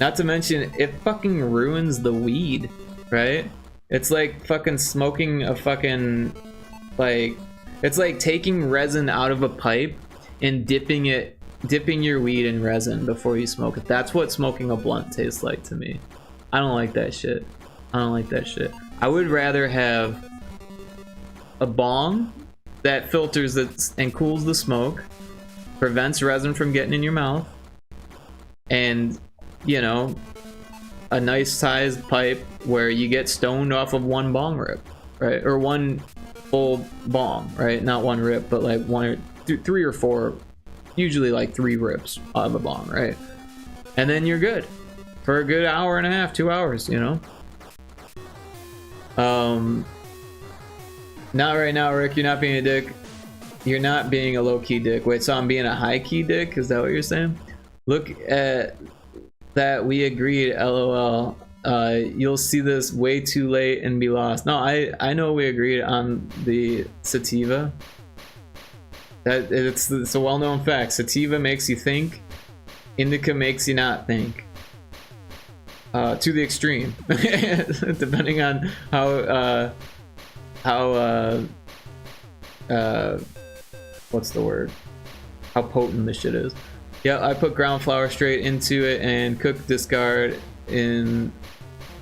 Not to mention, it fucking ruins the weed, right? It's like fucking smoking a fucking, like, it's like taking resin out of a pipe and dipping your weed in resin before you smoke it. That's what smoking a blunt tastes like to me. I don't like that shit. I don't like that shit. I would rather have a bong that filters it and cools the smoke, prevents resin from getting in your mouth, and, you know, a nice sized pipe where you get stoned off of one bong rip, right? Or one full bong, right? Not one rip, but like one or three or four, usually like 3 rips out of a bong, right? And then you're good for a good hour and a half, 2 hours, you know? Not right now, Rick. You're not being a dick. You're not being a low-key dick. Wait, so I'm being a high-key dick? Is that what you're saying? Look at that. We agreed, LOL. You'll see this way too late and be lost. No, I know we agreed on the sativa. That it's a well-known fact. Sativa makes you think. Indica makes you not think. To the extreme, depending on how what's the word? How potent this shit is. Yeah, I put ground flour straight into it and cook, discard in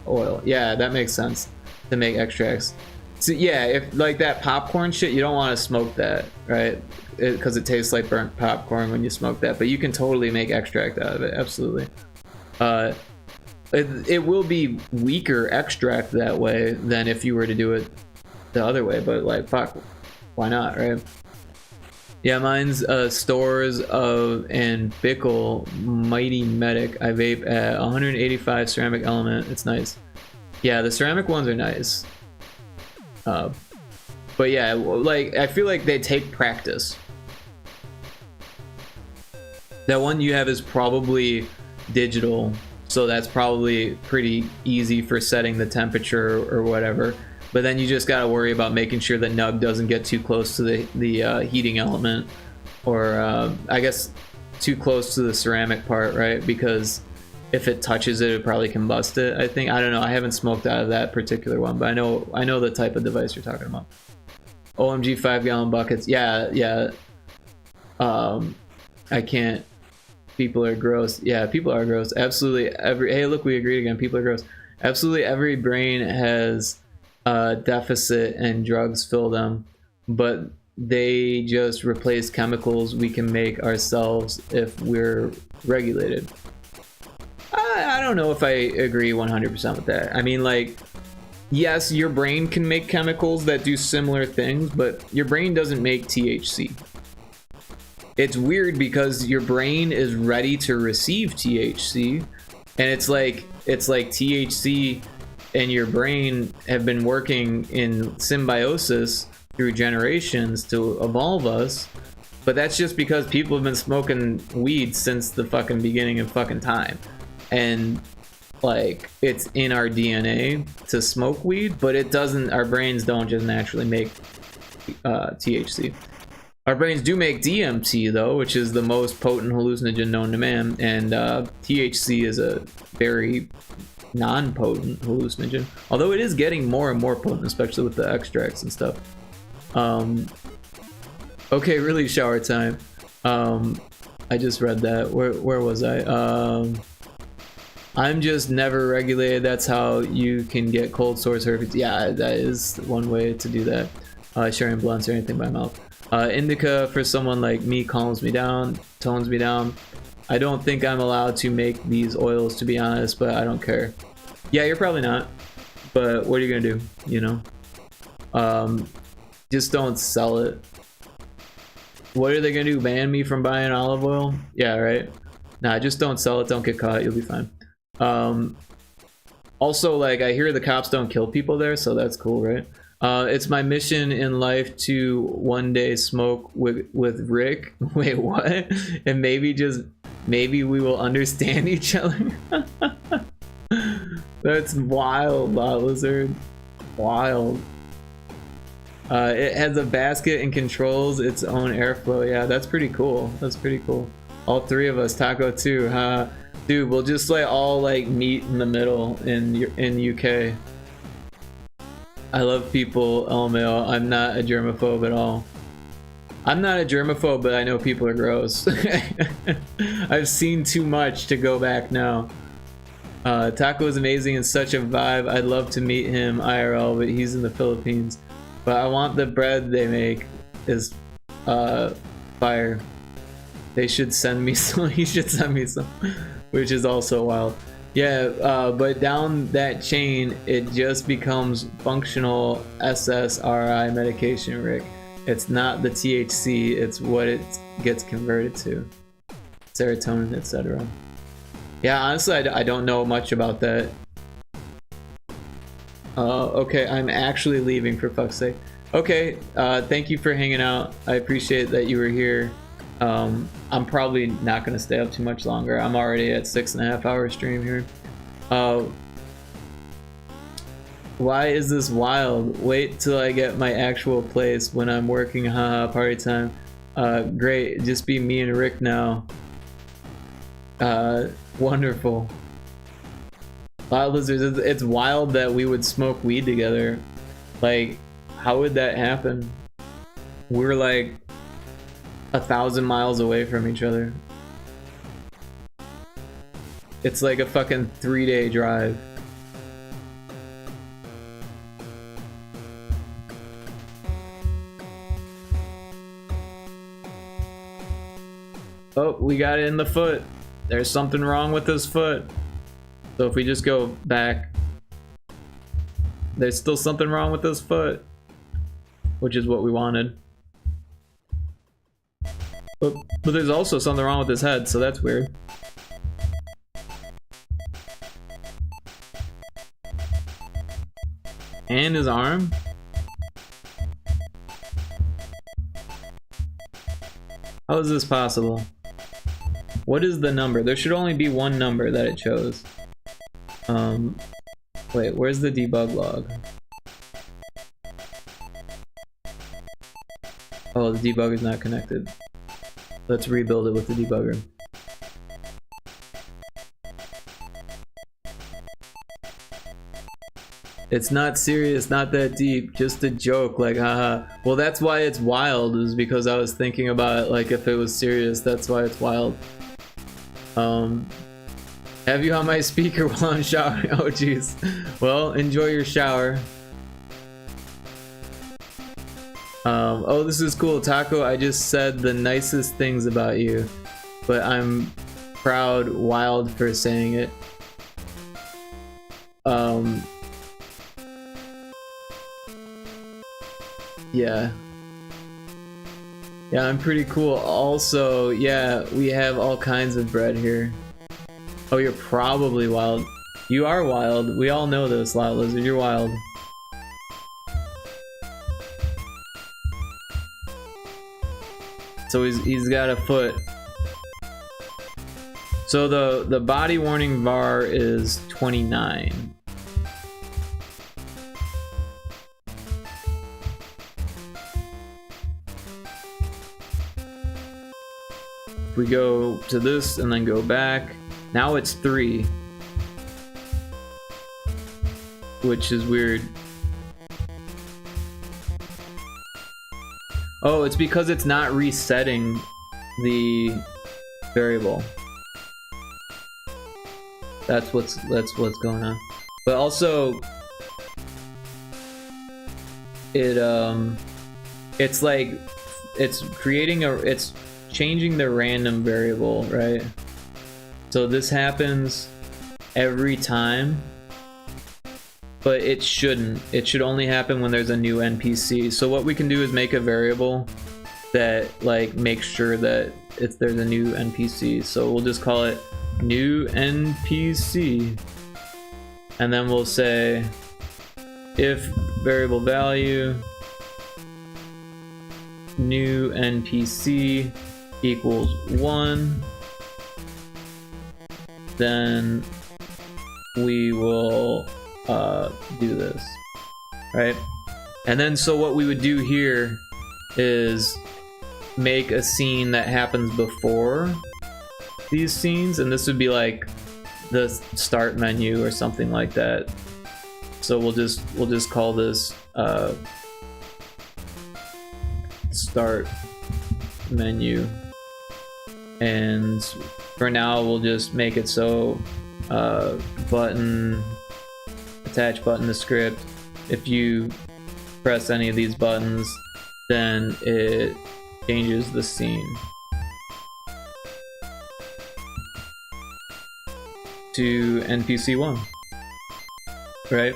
oil. Yeah, that makes sense to make extracts. So yeah, if like that popcorn shit, you don't want to smoke that, right? Because it tastes like burnt popcorn when you smoke that. But you can totally make extract out of it. Absolutely. It will be weaker extract that way than if you were to do it the other way. But like, fuck, why not, right? Yeah, mine's Stores of and Bickle Mighty Medic. I vape at 185 ceramic element. It's nice. Yeah, the ceramic ones are nice. But yeah, like I feel like they take practice. That one you have is probably digital, so that's probably pretty easy for setting the temperature or whatever. But then you just gotta worry about making sure that nug doesn't get too close to the heating element, or I guess too close to the ceramic part, right? Because if it touches it, it probably combust it. I think, I don't know. I haven't smoked out of that particular one, but I know the type of device you're talking about. OMG 5-gallon buckets. Yeah. I can't. People are gross. Yeah, people are gross. Absolutely. Hey, look, we agreed again. People are gross. Absolutely every brain has deficit and drugs fill them, but they just replace chemicals we can make ourselves if we're regulated. I don't know if I agree 100% with that. I mean, like, yes, your brain can make chemicals that do similar things, but your brain doesn't make THC. It's weird because your brain is ready to receive THC, and it's like THC and your brain have been working in symbiosis through generations to evolve us, but that's just because people have been smoking weed since the fucking beginning of fucking time. And like, it's in our DNA to smoke weed, but it doesn't, our brains don't just naturally make THC. Our brains do make DMT though, which is the most potent hallucinogen known to man, and THC is a very non-potent hallucinogen, although it is getting more and more potent, especially with the extracts and stuff. Okay, really shower time. I just read that. Where was I? I'm just never regulated. That's how you can get cold sores herpes. Yeah, that is one way to do that. Sharing blunts or anything by mouth. Indica for someone like me calms me down, tones me down. I don't think I'm allowed to make these oils, to be honest, but I don't care. Yeah, you're probably not, but what are you gonna do, you know? Just don't sell it. What are they gonna do, ban me from buying olive oil? Yeah, right? Nah, just don't sell it, don't get caught, you'll be fine. Also, like, I hear the cops don't kill people there, so that's cool, right? It's my mission in life to one day smoke with Rick. Wait, what? And maybe we will understand each other. That's wild, Lizard. Wild. It has a basket and controls its own airflow. Yeah, that's pretty cool. That's pretty cool. All 3 of us, Taco too. Dude, Dude, we'll just like all like meet in the middle in UK. I love people, LMAO. I'm not a germaphobe at all. I'm not a germaphobe, but I know people are gross. I've seen too much to go back now. Taco is amazing and such a vibe. I'd love to meet him IRL, but he's in the Philippines. But I want the bread they make is fire. They should send me some. He should send me some, which is also wild. Yeah, but down that chain, it just becomes functional SSRI medication, Rick. It's not the THC, it's what it gets converted to. Serotonin, etc. Yeah, honestly, I don't know much about that. Okay, I'm actually leaving, for fuck's sake. Okay, thank you for hanging out. I appreciate that you were here. I'm probably not going to stay up too much longer. I'm already at 6.5 hour stream here. Why is this wild? Wait till I get my actual place when I'm working. Haha, party time. Great, just be me and Rick now. Wonderful. Wild lizards, it's wild that we would smoke weed together. Like, how would that happen? We're like 1,000 miles away from each other. It's like a fucking 3-day drive. Oh, we got it in the foot. There's something wrong with this foot. So if we just go back, there's still something wrong with this foot, which is what we wanted. But there's also something wrong with his head, so that's weird. And his arm? How is this possible? What is the number? There should only be one number that it chose. Wait, where's the debug log? Oh, the debugger's not connected. Let's rebuild it with the debugger. It's not serious, not that deep, just a joke, like haha. Well, that's why it's wild, is because I was thinking about it like if it was serious, that's why it's wild. Have you on my speaker while I'm showering? Oh jeez. Well, enjoy your shower. Oh, this is cool, Taco. I just said the nicest things about you, but I'm proud, wild for saying it. Yeah. Yeah, I'm pretty cool. Also, yeah, we have all kinds of bread here. Oh, you're probably wild. You are wild. We all know this, Lot Lizard. You're wild. So he's got a foot. So the body warning bar is 29. If we go to this and then go back, now it's 3. Which is weird. Oh, it's because it's not resetting the variable. That's what's going on. But also it's like it's changing the random variable, right? So this happens every time, but it shouldn't. It should only happen when there's a new NPC. So what we can do is make a variable that like makes sure that there's a new NPC. So we'll just call it new NPC, and then we'll say if variable value new NPC equals 1, then we will do this, right? And then so what we would do here is make a scene that happens before these scenes, and this would be like the start menu or something like that. So we'll just call this start menu, and for now we'll just make it so button, attach button to script. If you press any of these buttons, then it changes the scene to NPC1, right?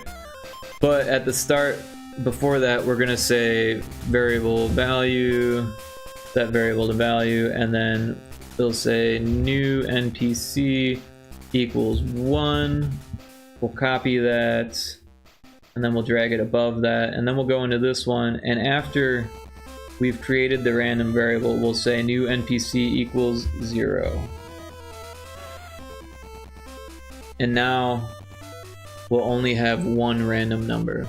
But at the start, before that, we're gonna say variable value, set variable to value, and then it'll say new NPC equals 1. We'll copy that, and then we'll drag it above that, and then we'll go into this one, and after we've created the random variable, we'll say new NPC equals 0. And now we'll only have one random number.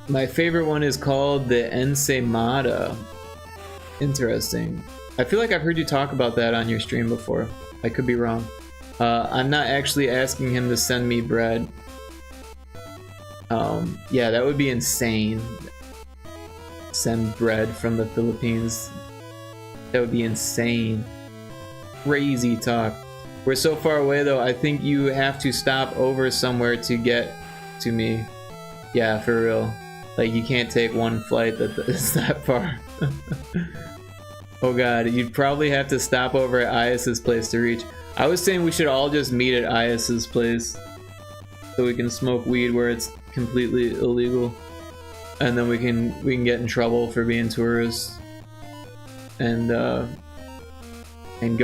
My favorite one is called the Ensaimada. Interesting. I feel like I've heard you talk about that on your stream before. I could be wrong. I'm not actually asking him to send me bread. Yeah, that would be insane. Send bread from the Philippines. That would be insane. Crazy talk. We're so far away though, I think you have to stop over somewhere to get to me. Yeah, for real. Like, you can't take one flight that is that far. Oh god, you'd probably have to stop over at Ias's place to reach. I was saying we should all just meet at Ias's place so we can smoke weed where it's completely illegal, and then we can get in trouble for being tourists and go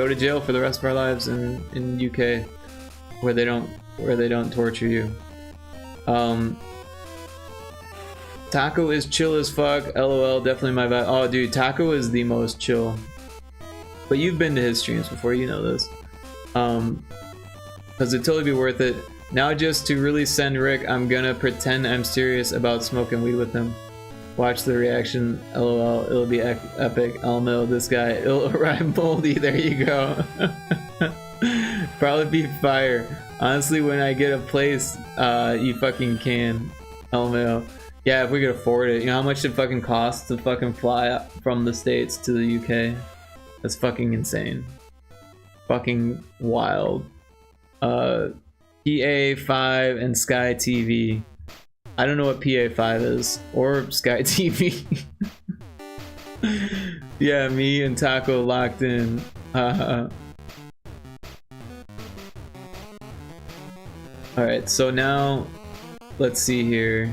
to jail for the rest of our lives in UK where they don't torture you. Taco is chill as fuck. LOL, definitely my vibe. Oh, dude, Taco is the most chill. But you've been to his streams before, you know this. Because it'd totally be worth it. Now, just to really send Rick, I'm gonna pretend I'm serious about smoking weed with him. Watch the reaction. LOL, it'll be epic. LMAO, this guy. It'll arrive moldy. There you go. Probably be fire. Honestly, when I get a place, you fucking can. LMAO. Yeah, if we could afford it. You know how much it fucking costs to fucking fly from the States to the UK? That's fucking insane. Fucking wild. PA5 and Sky TV. I don't know what PA5 is. Or Sky TV. Yeah, me and Taco locked in. Alright, so now let's see here.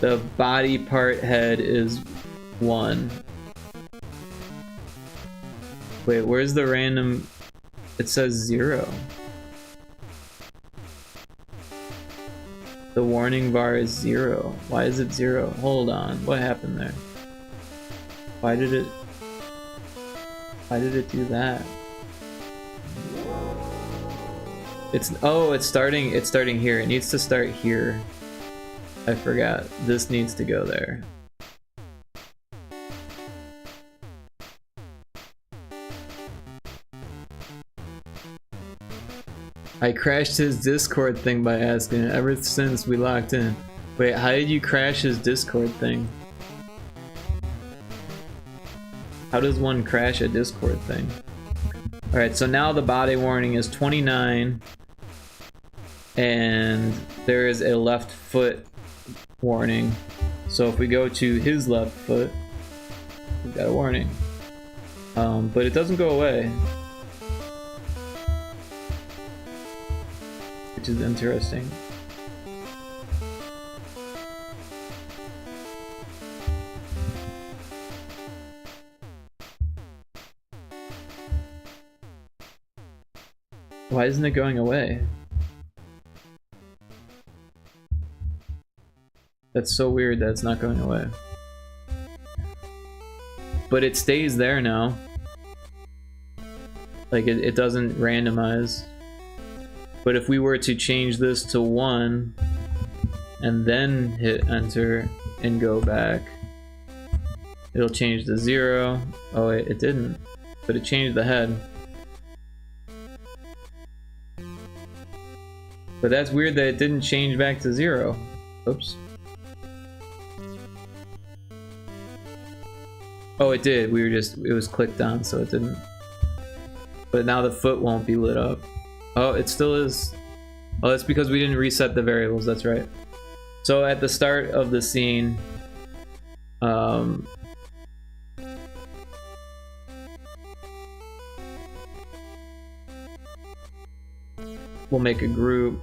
The body part head is 1. Wait, where's the random? It says 0. The warning bar is 0. Why is it 0? Hold on, what happened there? Why did it do that? It's starting here. It needs to start here. I forgot. This needs to go there. I crashed his Discord thing by asking ever since we locked in. Wait, how did you crash his Discord thing? How does one crash a Discord thing? Alright, so now the body warning is 29. And there is a left foot warning. So if we go to his left foot, we've got a warning. But it doesn't go away. Which is interesting. Why isn't it going away? That's so weird that it's not going away. But it stays there now. Like, it doesn't randomize. But if we were to change this to 1, and then hit enter and go back, it'll change to 0. Oh wait, it didn't, but it changed the head. But that's weird that it didn't change back to 0. Oops. Oh, it did. It was clicked on, so it didn't. But now the foot won't be lit up. Oh, it still is. Oh, that's because we didn't reset the variables, that's right. So at the start of the scene, we'll make a group,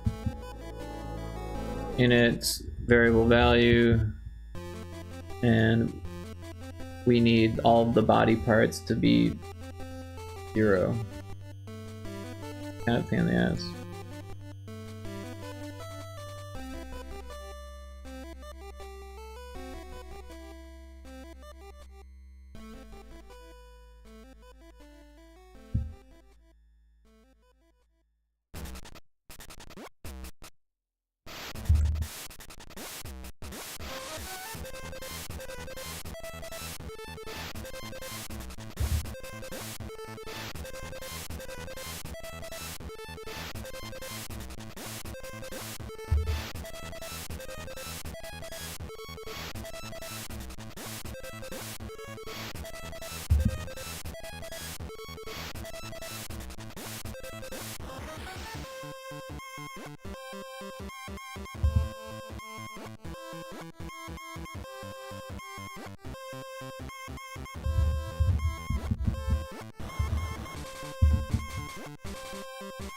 in its variable value, and we need all of the body parts to be 0. Kind of pain in the ass.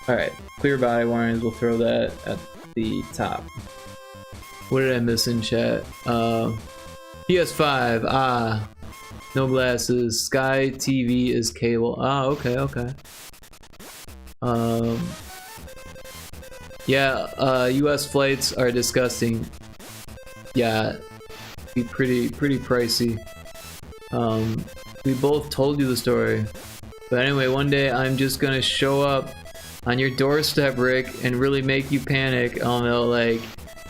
Alright, clear body warnings, we'll throw that at the top. What did I miss in chat? PS5, no glasses, Sky TV is cable. Okay, okay. Yeah, US flights are disgusting. Yeah, be pretty pricey. We both told you the story. But anyway, one day I'm just gonna show up on your doorstep, Rick, and really make you panic. I'll know, like,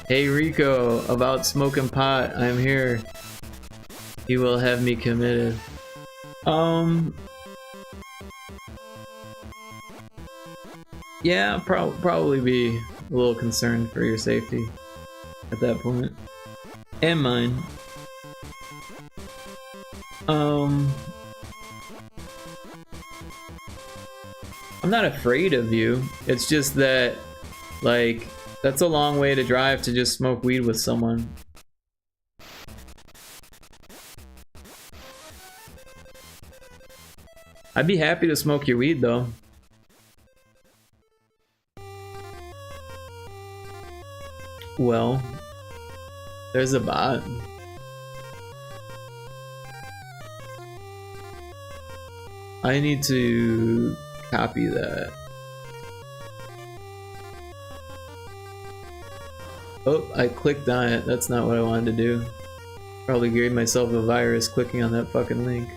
hey Rico, about smoking pot, I'm here. You will have me committed. Yeah, probably be a little concerned for your safety at that point. And mine. I'm not afraid of you. It's just that, like, that's a long way to drive to just smoke weed with someone. I'd be happy to smoke your weed, though. Well, there's a bot. I need to copy that. Oh, I clicked on it. That's not what I wanted to do. Probably gave myself a virus clicking on that fucking link.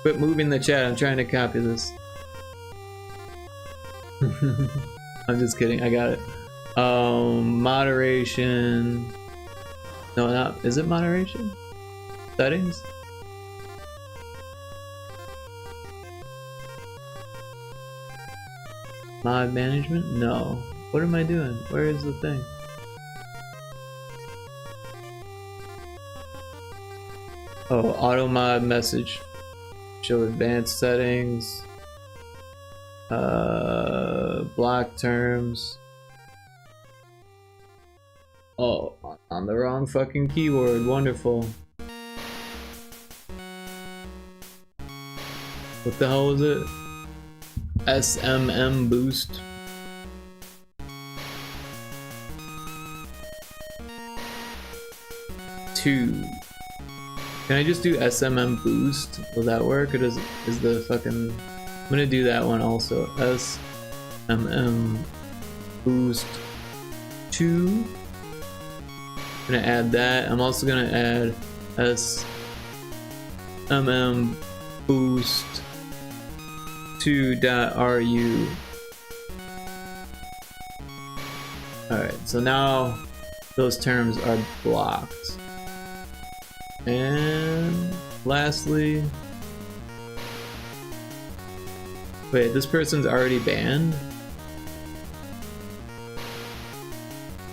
Quit moving the chat. I'm trying to copy this. I'm just kidding. I got it. Moderation. No, not. Is it moderation? Settings? Mod management? No. What am I doing? Where is the thing? Oh, auto mod message. Show advanced settings. Block terms. Oh, on the wrong fucking keyword. Wonderful. What the hell was it? SMM boost. Two. Can I just do SMM boost? Will that work, or is the fucking? I'm gonna do that one also. SMM boost 2. I'm gonna add that. I'm also gonna add SMM boost 2.ru. Alright, so now those terms are blocked. And lastly... Wait, this person's already banned?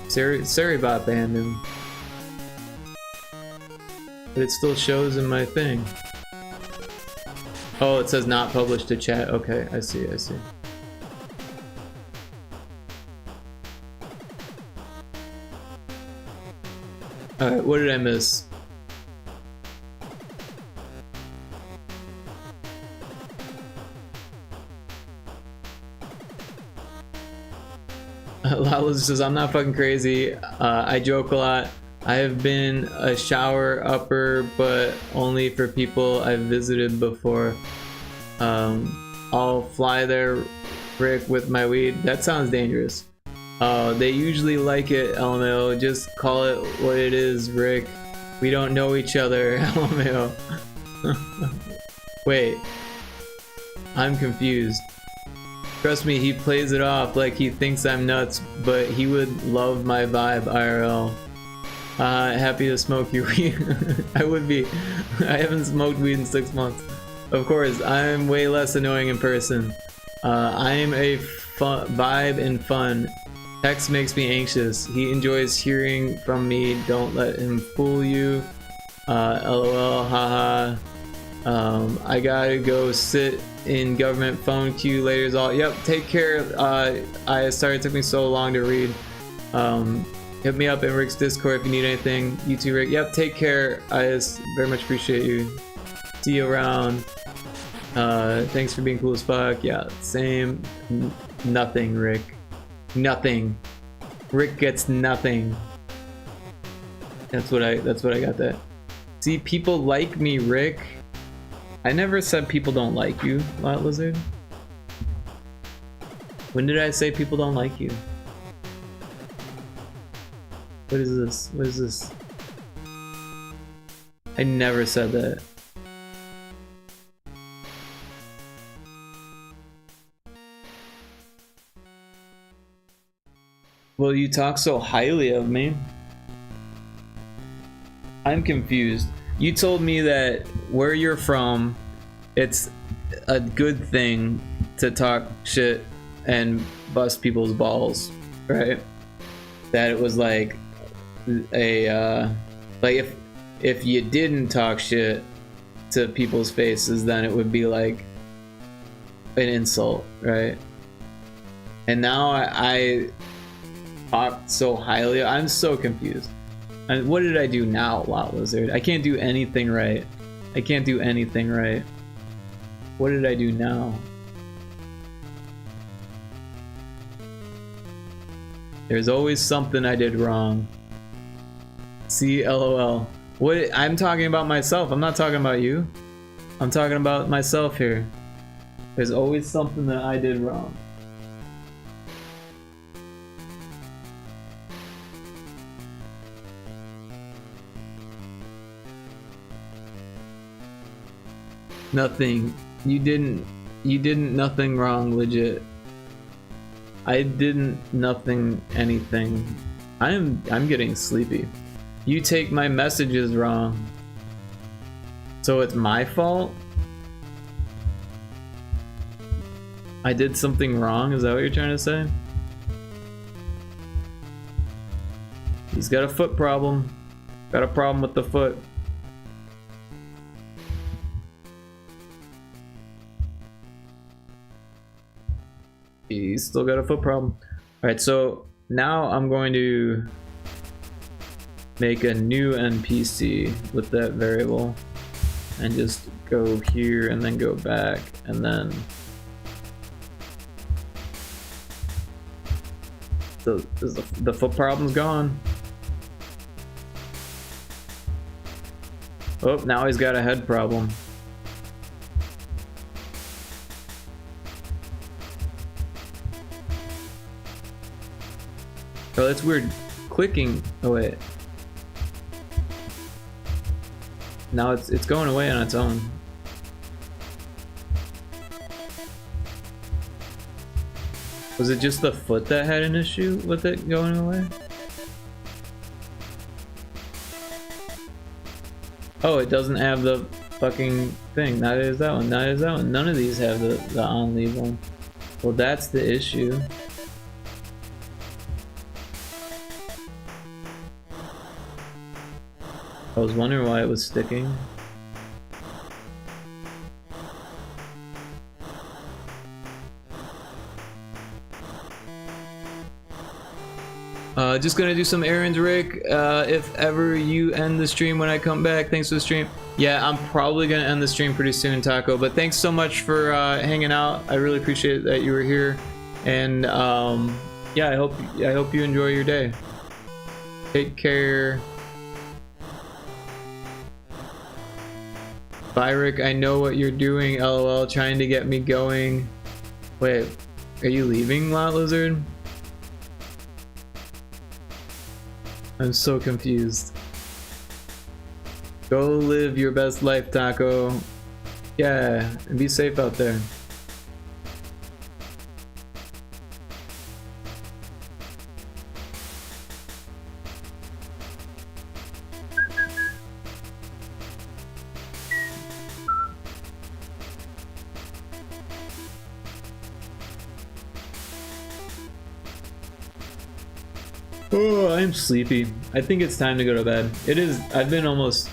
Seribot banned him. But it still shows in my thing. Oh, it says not published to chat. Okay, I see, I see. Alright, what did I miss? Lala says, I'm not fucking crazy. I joke a lot. I have been a shower upper, but only for people I've visited before. I'll fly there, Rick, with my weed. That sounds dangerous. They usually like it, LMAO. Just call it what it is, Rick. We don't know each other, LMAO. Wait. I'm confused. Trust me, he plays it off like he thinks I'm nuts, but he would love my vibe, IRL. Happy to smoke your weed. I would be. I haven't smoked weed in 6 months. Of course, I'm way less annoying in person. I'm a vibe and fun. Text makes me anxious. He enjoys hearing from me. Don't let him fool you. LOL, haha. I gotta go sit in government phone queue later. All. Yep, take care. Sorry it took me so long to read. Hit me up in Rick's Discord if you need anything. You too, Rick. Yep, take care. I just very much appreciate you. See you around. Thanks for being cool as fuck. Yeah, same. Nothing, Rick. Nothing. Rick gets nothing. That's what I got that. See, people like me, Rick. I never said people don't like you, Lot Lizard. When did I say people don't like you? What is this? What is this? I never said that. Well, you talk so highly of me. I'm confused. You told me that where you're from, it's a good thing to talk shit and bust people's balls, right? That it was like a like if you didn't talk shit to people's faces, then it would be like an insult, right? And now I talk so highly. I'm so confused. And what did I do now, Lot Lizard? I can't do anything right. I can't do anything right. What did I do now? There's always something I did wrong. See, LOL. What? I'm talking about myself. I'm not talking about you. I'm talking about myself here. There's always something that I did wrong. Nothing. You didn't nothing wrong, legit. I didn't nothing anything. I'm getting sleepy. You take my messages wrong. So it's my fault? I did something wrong? Is that what you're trying to say? He's got a foot problem. Got a problem with the foot. He's still got a foot problem. Alright, so now I'm going to make a new NPC with that variable and just go here and then go back and then the foot problem's gone. Oh, now he's got a head problem. Oh, that's weird. Clicking. Oh wait. Now it's going away on its own. Was it just the foot that had an issue with it going away? Oh, it doesn't have the fucking thing. Neither is that one. Neither is that one. None of these have the on-leave one. Well, that's the issue. I was wondering why it was sticking. Just gonna do some errands, Rick. If ever you end the stream when I come back, thanks for the stream. Yeah, I'm probably gonna end the stream pretty soon, Taco. But thanks so much for hanging out. I really appreciate that you were here. And yeah, I hope you enjoy your day. Take care. Bye, Rick. I know what you're doing. LOL, trying to get me going. Wait, are you leaving, Lot Lizard? I'm so confused. Go live your best life, Taco. Yeah, and be safe out there. Oh, I'm sleepy. I think it's time to go to bed. It is. I've been almost